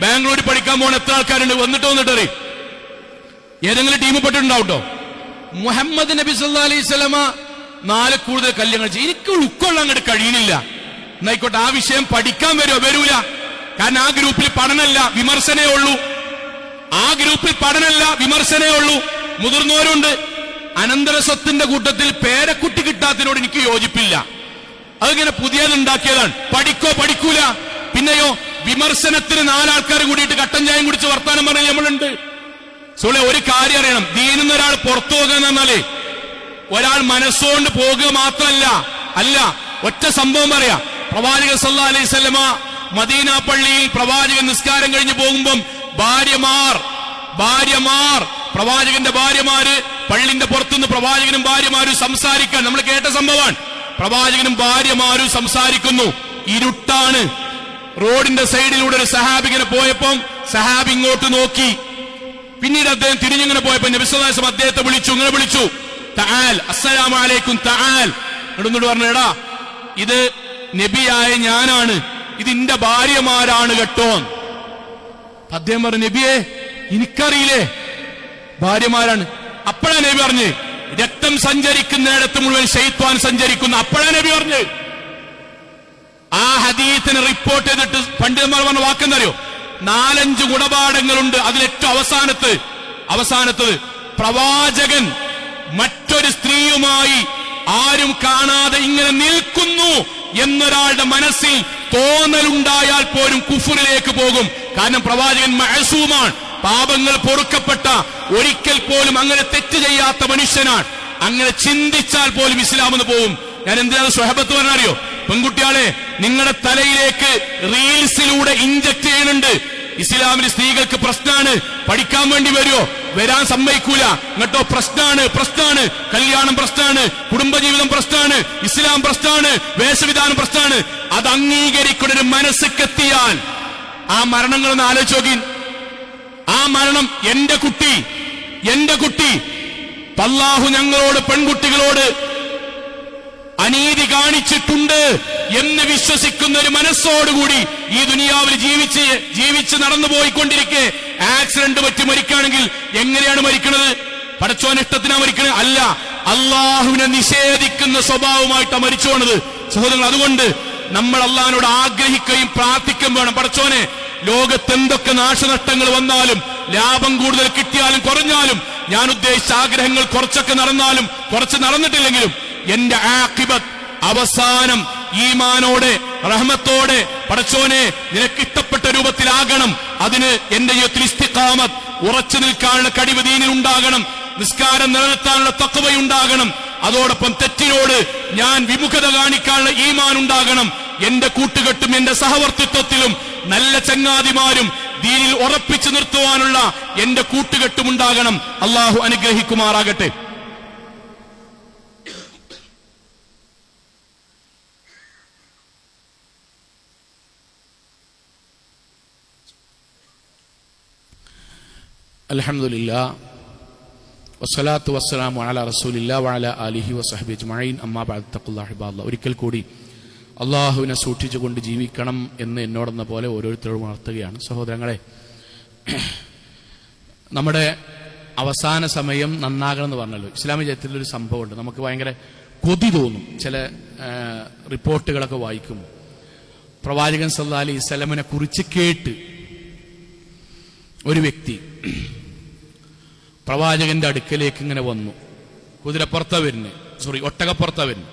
ബാംഗ്ലൂരിൽ പഠിക്കാൻ പോകണ എത്ര ആൾക്കാരുണ്ട്? വന്നിട്ടറി ഏതെങ്കിലും ടീമിൽ പെട്ടിട്ടുണ്ടാവട്ടോ. മുഹമ്മദ് നബി സല്ലല്ലാഹു അലൈഹി വസല്ലമ 4 കൂടുതൽ കല്യാണം ചെയ്യും. എനിക്ക് ഉൾക്കൊള്ളാൻ അങ്ങോട്ട് കഴിയണില്ല. എന്നായിക്കോട്ടെ, ആ വിഷയം പഠിക്കാൻ വരൂല. കാരണം ആ ഗ്രൂപ്പിൽ പഠനമല്ല വിമർശനേ ഉള്ളൂ. മുതിർന്നവരുണ്ട്. അനന്തര സ്വത്തിന്റെ കൂട്ടത്തിൽ പേരക്കുട്ടി കിട്ടാത്തതിനോട് എനിക്ക് യോജിപ്പില്ല. അതിങ്ങനെ പുതിയതുണ്ടാക്കിയതാണ്. പഠിക്കൂല. പിന്നെയോ വിമർശനത്തിന് 4 ആൾക്കാർ കൂടിയിട്ട് കട്ടൻ ചായം കുടിച്ച് വർത്താനം പറഞ്ഞ നമ്മളുണ്ട്. സോളെ ഒരു കാര്യം അറിയണം, ദീനിന്ന് ഒരാൾ പുറത്തു പോകുക എന്ന് പറഞ്ഞാലേ ഒരാൾ മനസ്സുകൊണ്ട് പോകുക മാത്രമല്ല, ഒറ്റ സംഭവം പറയാം. പ്രവാചകൻ സല്ലല്ലാഹു അലൈഹി വസല്ലമ മദീന പള്ളിയിൽ പ്രവാചകൻ നിസ്കാരം കഴിഞ്ഞ് പോകുമ്പം ഭാര്യമാർ പ്രവാചകന്റെ ഭാര്യമാര് പള്ളിന്റെ പുറത്തുനിന്ന് പ്രവാചകനും ഭാര്യമാരും സംസാരിക്കാൻ, നമ്മൾ കേട്ട സംഭവമാണ്. പ്രവാചകനും ഭാര്യമാരും സംസാരിക്കുന്നു. ഇരുട്ടാണ്. റോഡിന്റെ സൈഡിലൂടെ ഒരു സഹാബിങ്ങനെ പോയപ്പം സഹാബി ഇങ്ങോട്ട് നോക്കി. പിന്നീട് അദ്ദേഹം തിരിഞ്ഞിങ്ങനെ പോയപ്പോ നബി സല്ലല്ലാഹു അലൈഹി വസല്ലം അദ്ദേഹത്തെ വിളിച്ചു, തആൽ, അസ്സലാമു അലൈക്കും, തആൽ. എന്നിട്ട് പറഞ്ഞു, എടാ ഇത് നബിയായ ഞാനാണ്, ഇത് എന്റെ ഭാര്യമാരാണ് കേട്ടോ. അദ്ദേഹം പറഞ്ഞു, നബിയെ എനിക്കറിയില്ലേ ഭാര്യമാരാണ്. അപ്പോഴാ നബി പറഞ്ഞു, രക്തം സഞ്ചരിക്കുന്നിടത്ത് മുഴുവൻ ശൈത്വാൻ സഞ്ചരിക്കുന്ന. അപ്പോഴാ നബി പറഞ്ഞു. ആ ഹദീസിനെ റിപ്പോർട്ട് ചെയ്തിട്ട് പണ്ഡിതന്മാർ പറഞ്ഞ വാക്കെന്തറിയോ? 4-5 ഗുണപാഠങ്ങളുണ്ട്. അതിലേറ്റവും അവസാനത്തത് പ്രവാചകൻ മറ്റൊരു സ്ത്രീയുമായി ആരും കാണാതെ ഇങ്ങനെ നിൽക്കുന്നു എന്നൊരാളുടെ മനസ്സിൽ തോന്നലുണ്ടായാൽ പോലും കുഫറിലേക്ക് പോകും. കാരണം പ്രവാചകൻ മഅസൂമാണ്, പാപങ്ങൾ പൊറുക്കപ്പെട്ട, ഒരിക്കൽ പോലും അങ്ങനെ തെറ്റ് ചെയ്യാത്ത മനുഷ്യനാണ്. അങ്ങനെ ചിന്തിച്ചാൽ പോലും ഇസ്ലാമെന്ന് പോകും. ഞാൻ എന്തിനാണ് സ്വഹബത്ത് പറഞ്ഞറിയോ? പെൺകുട്ടികളെ, നിങ്ങളുടെ തലയിലേക്ക് റീൽസിലൂടെ ഇഞ്ചക്ട് ചെയ്യുന്നുണ്ട്. ഇസ്ലാമിൽ സ്ത്രീകൾക്ക് പ്രശ്നമാണ്. പഠിക്കാൻ വേണ്ടി വരുമോ? വരാൻ സമ്മതിക്കൂല. എന്നിട്ടോ പ്രശ്നമാണ്, കല്യാണം പ്രശ്നമാണ്, കുടുംബജീവിതം പ്രശ്നമാണ്, ഇസ്ലാം പ്രശ്നമാണ്, വേഷവിധാനം പ്രശ്നമാണ്. അത് അംഗീകരിക്കുന്ന ഒരു മനസ്സെത്തിയാൽ ആ മരണങ്ങളൊന്ന് ആലോചിച്ച് നോക്കി. ആ മരണം എന്റെ കുട്ടി അല്ലാഹു ഞങ്ങളോട് പെൺകുട്ടികളോട് അനീതി കാണിച്ചിട്ടുണ്ട് എന്ന് വിശ്വസിക്കുന്ന ഒരു മനസ്സോടുകൂടി ഈ ദുനിയാവിൽ ജീവിച്ച് നടന്നു പോയിക്കൊണ്ടിരിക്കെ ആക്സിഡന്റ് പറ്റി മരിക്കുകയാണെങ്കിൽ എങ്ങനെയാണ് മരിക്കുന്നത്? പടച്ചോൻ ഇഷ്ടത്തിനാ മരിക്കണത്? അല്ല, അള്ളാഹുവിനെ നിഷേധിക്കുന്ന സ്വഭാവമായിട്ടാണ് മരിച്ചു പോണത്. സഹോദരങ്ങൾ, അതുകൊണ്ട് നമ്മൾ അള്ളാഹിനോട് ആഗ്രഹിക്കുകയും പ്രാർത്ഥിക്കുകയും വേണം. പടച്ചോനെ, ലോകത്ത് എന്തൊക്കെ നാശനഷ്ടങ്ങൾ വന്നാലും, ലാഭം കൂടുതൽ കിട്ടിയാലും കുറഞ്ഞാലും, ഞാൻ ഉദ്ദേശിച്ച ആഗ്രഹങ്ങൾ കുറച്ചൊക്കെ നടന്നാലും കുറച്ച് നടന്നിട്ടില്ലെങ്കിലും എന്റെ ആഖിബത്ത്, അവസാനം ഈമാനോടെ റഹ്മത്തോടെ പടച്ചോനെ നിനക്കിഷ്ടപ്പെട്ട രൂപത്തിലാകണം. അതിന് എന്റെ ജീവിതത്തിൽ ഇസ്തിഖാമത്ത്, ഉറച്ചു നിൽക്കാനുള്ള കഴിവ് ദീനിൽ ഉണ്ടാകണം. നിസ്കാരം നിലനിർത്താനുള്ള തഖ്വയുണ്ടാകണം. അതോടൊപ്പം തെറ്റിനോട് ഞാൻ വിമുഖത കാണിക്കാനുള്ള ഈമാൻ ഉണ്ടാകണം. എന്റെ കൂട്ടുകെട്ടും എന്റെ സഹവർത്തിത്വത്തിലും നല്ല ചങ്ങാതിമാരും ദീനിൽ ഉറപ്പിച്ചു നിർത്തുവാനുള്ള എന്റെ കൂട്ടുകെട്ടും ഉണ്ടാകണം. അള്ളാഹു അനുഗ്രഹിക്കുമാറാകട്ടെ. അൽഹംദുലില്ലാഹ് വസ്സലാത്തു വസ്സലാമു അലാ റസൂലില്ലാഹി വഅലാ ആലിഹി വസഹ്ബിഹി അജ്മഈൻ അമ്മാ ബഅദ് തഖുല്ലാഹി ഇബാദല്ലാഹ്. ഒരിക്കൽ കൂടി അള്ളാഹുവിനെ സൂക്ഷിച്ചുകൊണ്ട് ജീവിക്കണം എന്ന് എന്നോടെന്ന പോലെ ഓരോരുത്തരോടും ഉണർത്തുകയാണ്. സഹോദരങ്ങളെ, നമ്മുടെ അവസാന സമയം നന്നാകണം എന്ന് പറഞ്ഞല്ലോ. ഇസ്ലാമിക ചരിത്രത്തിലൊരു സംഭവമുണ്ട്, നമുക്ക് ഭയങ്കര കൊതി തോന്നും ചില റിപ്പോർട്ടുകളൊക്കെ വായിക്കും. പ്രവാചകൻ സല്ലല്ലാഹു അലൈഹി വസല്ലമയെ കുറിച്ച് കേട്ട് ഒരു വ്യക്തി പ്രവാചകന്റെ അടുക്കലേക്ക് ഇങ്ങനെ വന്നു. ഒട്ടകപ്പുറത്താ വരുന്നു.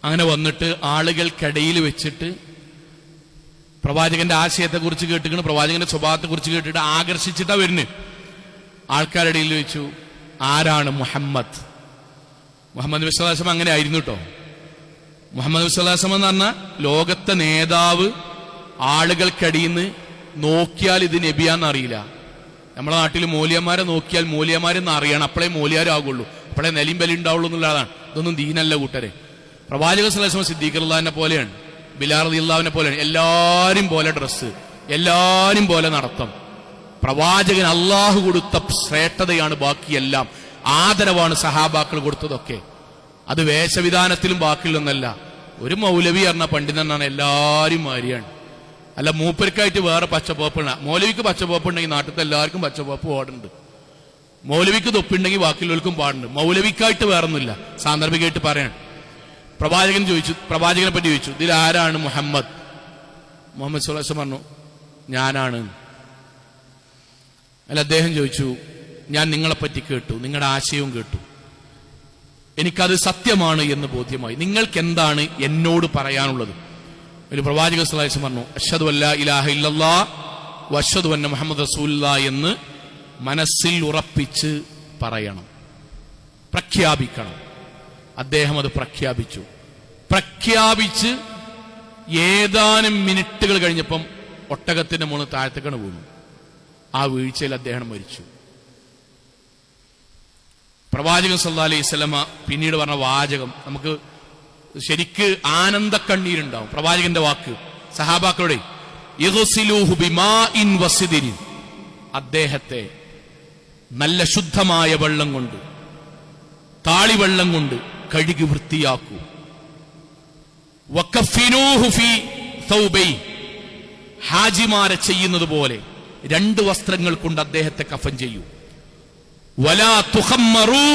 അങ്ങനെ വന്നിട്ട് ആളുകൾക്കിടയിൽ വെച്ചിട്ട് പ്രവാചകന്റെ ആശയത്തെക്കുറിച്ച് കേട്ടിട്ട്, പ്രവാചകന്റെ സ്വഭാവത്തെക്കുറിച്ച് കേട്ടിട്ട് ആകർഷിച്ചിട്ടാ വരുന്നത്. ആൾക്കാരുടെ ഇടയിൽ വെച്ചു, ആരാണ് മുഹമ്മദ്? മുഹമ്മദ് നബി സ്വല്ലല്ലാഹു അലൈഹി വസല്ലം അങ്ങനെ ആയിരുന്നു കേട്ടോ. മുഹമ്മദ് നബി സ്വല്ലല്ലാഹു അലൈഹി വസല്ലം എന്ന് പറഞ്ഞ ലോകത്തെ നേതാവ് ആളുകൾക്കിടയിൽ നിന്ന് നോക്കിയാൽ ഇത് നബിയാന്ന് അറിയില്ല. നമ്മുടെ നാട്ടിൽ മൂല്യന്മാരെ നോക്കിയാൽ മൂല്യന്മാരെന്ന് അറിയണം, അപ്പോഴേ മൂല്യാരാകുള്ളൂ, അപ്പോഴേ നെലിയും ബലി ഉണ്ടാവുള്ളൂ എന്നുള്ളതാണ്. ഇതൊന്നും ദീനല്ല കൂട്ടരെ. പ്രവാചക സല്ലല്ലാഹു അലൈഹി വസല്ലം സിദ്ദീഖ് റളിയല്ലാഹുവിനെ പോലെയാണ്, ബിലാൽ റളിയല്ലാഹുവിനെ പോലെയാണ്. എല്ലാരും പോലെ ഡ്രസ്സ്, എല്ലാരും പോലെ നടത്തം. പ്രവാചകൻ അള്ളാഹു കൊടുത്ത ശ്രേഷ്ഠതയാണ് ബാക്കിയെല്ലാം. ആദരവാണ് സഹാബാക്കൾ കൊടുത്തതൊക്കെ. അത് വേഷവിധാനത്തിലും ബാക്കിയുള്ളൊന്നല്ല. ഒരു മൗലവി പറഞ്ഞ പണ്ഡിതനാണ്, എല്ലാരും മാരിയാണ്. അല്ല മൂപ്പർക്കായിട്ട് വേറെ പച്ചപ്പോപ്പുണ്ട. മൗലവിക്ക് പച്ചപ്പോപ്പുണ്ടെങ്കിൽ നാട്ടിലത്തെ എല്ലാവർക്കും പച്ചപ്പോപ്പ് പാടുണ്ട്. മൗലവിക്ക് തൊപ്പുണ്ടെങ്കിൽ ബാക്കിയുള്ളവർക്കും പാടുണ്ട്. മൗലവിക്കായിട്ട് വേറൊന്നുമില്ല. സാന്ദർഭികമായിട്ട് പറയാണ്. പ്രവാചകനെ പറ്റി ചോദിച്ചു, ഇതിൽ ആരാണ് മുഹമ്മദ്? മുഹമ്മദ് സ്വല്ലല്ലാഹു അലൈഹി വസല്ലം പറഞ്ഞു, ഞാനാണ്. അല്ല, അദ്ദേഹം ചോദിച്ചു, ഞാൻ നിങ്ങളെപ്പറ്റി കേട്ടു, നിങ്ങളുടെ ആശയവും കേട്ടു, എനിക്കത് സത്യമാണ് എന്ന് ബോധ്യമായി. നിങ്ങൾക്ക് എന്താണ് എന്നോട് പറയാനുള്ളത്? ഒരു പ്രവാചക സല്ലല്ലാഹു അലൈഹി വസല്ലം പറഞ്ഞു, അശ്ഹദു അല്ലാ ഇലാഹ ഇല്ലല്ലാഹ് വഅശ്ഹദു അന്ന മുഹമ്മദ് റസൂലുള്ളാഹി എന്ന് മനസ്സിൽ ഉറപ്പിച്ച് പറയണം, പ്രഖ്യാപിക്കണം. അദ്ദേഹം അത് പ്രഖ്യാപിച്ചു. പ്രഖ്യാപിച്ച് ഏതാനും മിനിറ്റുകൾ കഴിഞ്ഞപ്പം ഒട്ടകത്തിന്റെ മുകളിൽ താഴത്തേക്കാണ് വീണു. ആ വീഴ്ചയിൽ അദ്ദേഹം മരിച്ചു. പ്രവാചകൻ സല്ലല്ലാഹു അലൈഹി വസല്ലമ പിന്നീട് പറഞ്ഞ വാചകം നമുക്ക് ശരിക്ക് ആനന്ദക്കണ്ണീരുണ്ടാവും. പ്രവാചകന്റെ വാക്ക് സഹാബാക്കളുടെ, ഇഗ്സിലൂഹു ബിമാഇൻ വസിദിൻ, അദ്ദേഹത്തെ നല്ല ശുദ്ധമായ വെള്ളം കൊണ്ട്, താളിവെള്ളം കൊണ്ട് കഴുകി വൃത്തിയാക്കൂ. വകഫിനൂഹു ഫീ തൗബൈ, ഹാജിമാരെ ചെയ്യുന്നത് പോലെ 2 വസ്ത്രങ്ങൾ കൊണ്ട് അദ്ദേഹത്തെ കഫൻ ചെയ്യൂ. വലാ തുഖമ്മറൂ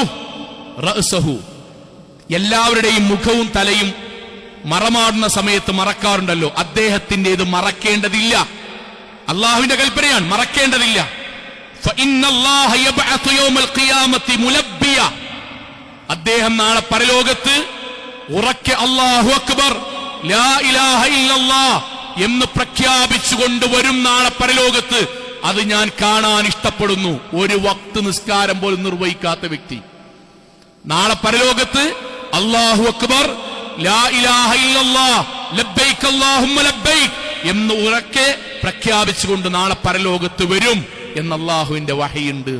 റഅസഹു, എല്ലാവരുടെയും മുഖവും തലയും മറമാടുന്ന സമയത്ത് മറക്കാറുണ്ടല്ലോ, അദ്ദേഹത്തിൻ്റെത് മറക്കേണ്ടതില്ല. അള്ളാഹുവിന്റെ കൽപ്പനയാണ്, മറക്കേണ്ടതില്ല. ഫഇന്നല്ലാഹ യബ്അസു യൗമൽ ഖിയാമത്തി മുലബ്ബിയ, അദ്ദേഹം നാളെ പരലോകത്ത് ഉറക്കെ അല്ലാഹു അക്ബർ ലാ ഇലാഹ ഇല്ലല്ലാഹ് എന്ന് പ്രഖ്യാപിച്ചുകൊണ്ട് വരും നാളെ പരലോകത്ത്. അത് ഞാൻ കാണാൻ ഇഷ്ടപ്പെടുന്നു. ഒരു വക്ത് നിസ്കാരം പോലും നിർവഹിക്കാത്ത വ്യക്തി നാളെ പരലോകത്ത് അല്ലാഹു അക്ബർ ലാ ഇലാഹ ഇല്ലല്ലാഹ് ലബ്ബൈക അല്ലാഹുമ്മ ലബ്ബൈക എന്ന് ഉറക്കെ പ്രഖ്യാപിച്ചുകൊണ്ട് നാളെ പരലോകത്ത് വരും എന്ന് അല്ലാഹുവിന്റെ വഹയുണ്ട്.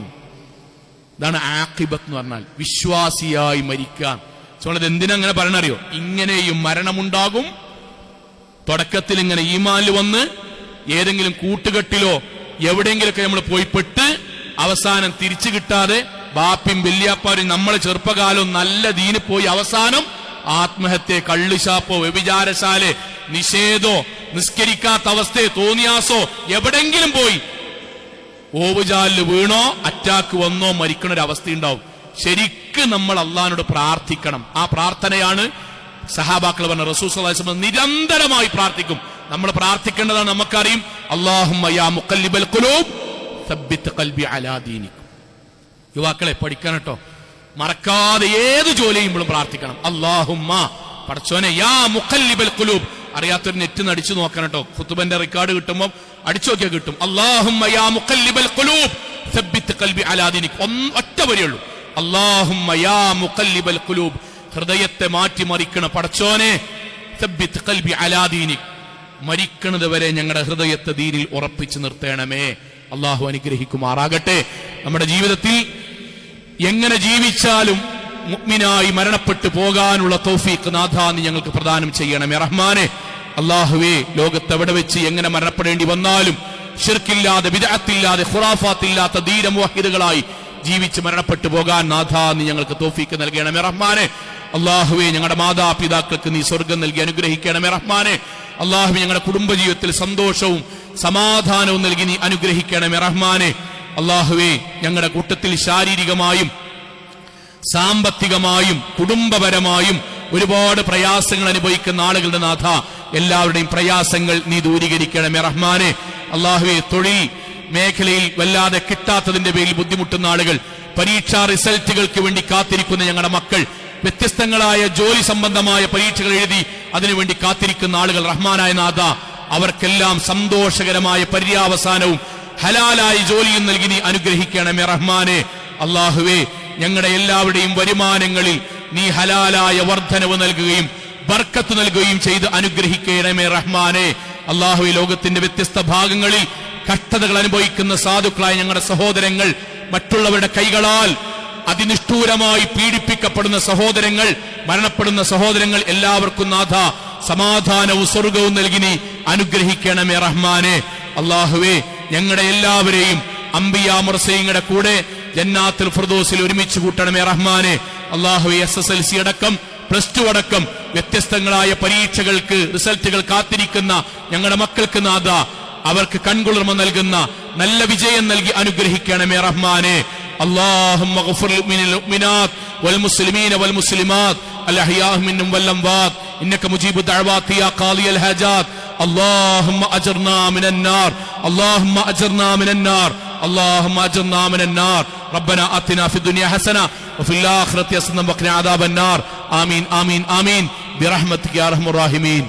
ഇതാണ് ആഖിബത്ത് എന്ന് പറഞ്ഞാൽ, വിശ്വാസിയായി മരിക്കാൻ. എന്തിനങ്ങനെ പറയണറിയോ? ഇങ്ങനെയും മരണമുണ്ടാകും. തുടക്കത്തിൽ ഇങ്ങനെ ഈമാനിൽ വന്ന് ഏതെങ്കിലും കൂട്ടുകെട്ടിലോ എവിടെയെങ്കിലൊക്കെ നമ്മൾ പോയി പെട്ട് അവസാനം തിരിച്ചു കിട്ടാതെ ബാപ്പിയും വല്യാപ്പാരും നമ്മളെ ചെറുപ്പകാലവും നല്ല ദീന് പോയി അവസാനം ആത്മഹത്യ, കള്ളുശാപ്പോ, വ്യഭിചാരശാല, നിഷേധോ, നിസ്കരിക്കാത്ത അവസ്ഥയോ, തോന്നിയാസോ എവിടെങ്കിലും പോയി ഓവുചാലിൽ വീണോ അറ്റാക്ക് വന്നോ മരിക്കണ ഒരു അവസ്ഥയുണ്ടാവും. ശരിക്ക് നമ്മൾ അള്ളാഹിനോട് പ്രാർത്ഥിക്കണം. ആ പ്രാർത്ഥനയാണ് സഹാബാക്കൾ പറഞ്ഞ റസൂൽ സ്വല്ലല്ലാഹു അലൈഹി വസല്ലം നിരന്തരമായി പ്രാർത്ഥിക്കും. നമ്മൾ പ്രാർത്ഥിക്കേണ്ടതാണ്, നമുക്കറിയും. അല്ലാഹുമ്മ യാ മുഖല്ലിബൽ ഖുലൂബ് സബ്ബിത് ഖൽബി അലാ ദീനിക്. യുവാക്കളെ പഠിക്കണം കേട്ടോ, മറക്കാതെ ഏത് ജോലി ചെയ്യുമ്പോഴും പ്രാർത്ഥിക്കണം. അല്ലാഹുമ്മ, പടച്ചോനെ, യാ മുഖല്ലിബൽ ഖുലൂബ്. അറിയാത്തൊരു നെറ്റ് അടിച്ചു നോക്കണം കേട്ടോ, ഖുതുബന്റെ റെക്കോർഡ് കിട്ടുമ്പോൾ അടിച്ചു നോക്കിയാൽ കിട്ടും. അല്ലാഹുമ്മ യാ മുഖല്ലിബൽ ഖുലൂബ് സബ്ബിത് ഖൽബി അലാ ദീനിക്. ഒറ്റ വരിയുള്ളൂ, അല്ലാഹുമ്മ യാ മുഖല്ലിബൽ ഖുലൂബ്, ഹൃദയത്തെ മാറ്റിമറിക്കണ പടച്ചോനെ, സബ്ബിത് ഖൽബി അലാ ദീനിക്, മരിക്കണത് വരെ ഞങ്ങളുടെ ഹൃദയത്തെ ദീനിൽ ഉറപ്പിച്ചു നിർത്തണമേ. അള്ളാഹു അനുഗ്രഹിക്കുമാറാകട്ടെ. നമ്മുടെ ജീവിതത്തിൽ എങ്ങനെ ജീവിച്ചാലും മുഅ്മിനായി മരണപ്പെട്ടു പോകാനുള്ള തൗഫീഖ് നാഥാ നീ ഞങ്ങൾക്ക് പ്രദാനം ചെയ്യണമേ റഹ്മാനെ. അള്ളാഹുവേ, ലോകത്തെവിടെ വെച്ച് എങ്ങനെ മരണപ്പെടേണ്ടി വന്നാലും ശിർക്കില്ലാതെ, ബിദ്അത്തില്ലാതെ, ഖുറാഫാത്തില്ലാത്ത ധീര മുവഹിദുകളായി ജീവിച്ച് മരണപ്പെട്ടു പോകാൻ നാഥ നീ ഞങ്ങൾക്ക് തൗഫീക്ക് നൽകണമേ റഹ്മാനെ. അല്ലാഹുവേ, ഞങ്ങളുടെ മാതാപിതാക്കൾക്ക് നീ സ്വർഗം നൽകി അനുഗ്രഹിക്കണമേ റഹ്മാനെ. അല്ലാഹുവേ, ഞങ്ങളുടെ കുടുംബജീവിതത്തിൽ സന്തോഷവും സമാധാനവും നൽകി നീ അനുഗ്രഹിക്കണമേ റഹ്മാനെ. അല്ലാഹുവേ, ഞങ്ങളുടെ കൂട്ടത്തിൽ ശാരീരികമായും സാമ്പത്തികമായും കുടുംബപരമായും ഒരുപാട് പ്രയാസങ്ങൾ അനുഭവിക്കുന്ന ആളുകളുടെ നാഥ, എല്ലാവരുടെയും പ്രയാസങ്ങൾ നീ ദൂരീകരിക്കണമേ റഹ്മാനെ. അല്ലാഹുവേ, തൊഴിൽ മേഖലയിൽ വല്ലാതെ കിട്ടാത്തതിന്റെ പേരിൽ ബുദ്ധിമുട്ടുന്ന ആളുകൾ, പരീക്ഷാ റിസൾട്ടുകൾക്ക് വേണ്ടി കാത്തിരിക്കുന്ന ഞങ്ങളുടെ മക്കൾ, വ്യത്യസ്തങ്ങളായ ജോലി സംബന്ധമായ പരീക്ഷകൾ എഴുതി അതിനുവേണ്ടി കാത്തിരിക്കുന്ന ആളുകൾ, റഹ്മാനായ നാഥ, അവർക്കെല്ലാം സന്തോഷകരമായ പര്യാവസാനവും ഹലാലായി ജോലിയും നൽകി നീ അനുഗ്രഹിക്കണമേ റഹ്മാനെ. അല്ലാഹുവേ, ഞങ്ങളുടെ എല്ലാവരുടെയും വരുമാനങ്ങളിൽ നീ ഹലാലായ വർധനവ് നൽകുകയും ബർക്കത്ത് നൽകുകയും ചെയ്ത് അനുഗ്രഹിക്കണമേ റഹ്മാനെ. അല്ലാഹുവേ, ലോകത്തിന്റെ വ്യത്യസ്ത ഭാഗങ്ങളിൽ കഷ്ടതകൾ അനുഭവിക്കുന്ന സാധുക്കളായ ഞങ്ങളുടെ സഹോദരങ്ങൾ, മറ്റുള്ളവരുടെ കൈകളാൽ അതിനിഷ്ഠൂരമായി പീഡിപ്പിക്കപ്പെടുന്ന സഹോദരങ്ങൾ, മരണപ്പെടുന്ന സഹോദരങ്ങൾ, എല്ലാവർക്കും നാഥ സമാധാനവും സ്വർഗവും നൽകി നീ അനുഗ്രഹിക്കണമേ റഹ്മാനെ. അല്ലാഹുവേ, ഞങ്ങളുടെ എല്ലാവരെയും അംബിയാ മുർസലീങ്ങളുടെ കൂടെ ജന്നാത്തുൽ ഫിർദൗസിൽ ഒരുമിച്ച് കൂട്ടണമേ റഹ്മാനെ. അല്ലാഹുവേ, SSLC അടക്കം +2 അടക്കം വ്യത്യസ്തങ്ങളായ പരീക്ഷകൾക്ക് റിസൾട്ടുകൾ കാത്തിരിക്കുന്ന ഞങ്ങളുടെ മക്കൾക്ക് നാഥ, അവർക്ക് കൺകുളിർമ നൽകുന്ന നല്ല വിജയം നൽകി അനുഗ്രഹിക്കണമേ റഹ്മാനെ. اللهم اغفر للمؤمنات والمسلمين والمسلمات الأحياء منهم والأموات إنك مجيب الدعوات يا قاضي الحاجات. اللهم أجرنا من النار، اللهم أجرنا من النار، اللهم أجرنا من النار. ربنا آتنا في الدنيا حسنة وفي الآخرة حسنة وقنا عذاب النار. آمين آمين آمين برحمتك يا أرحم الراحمين.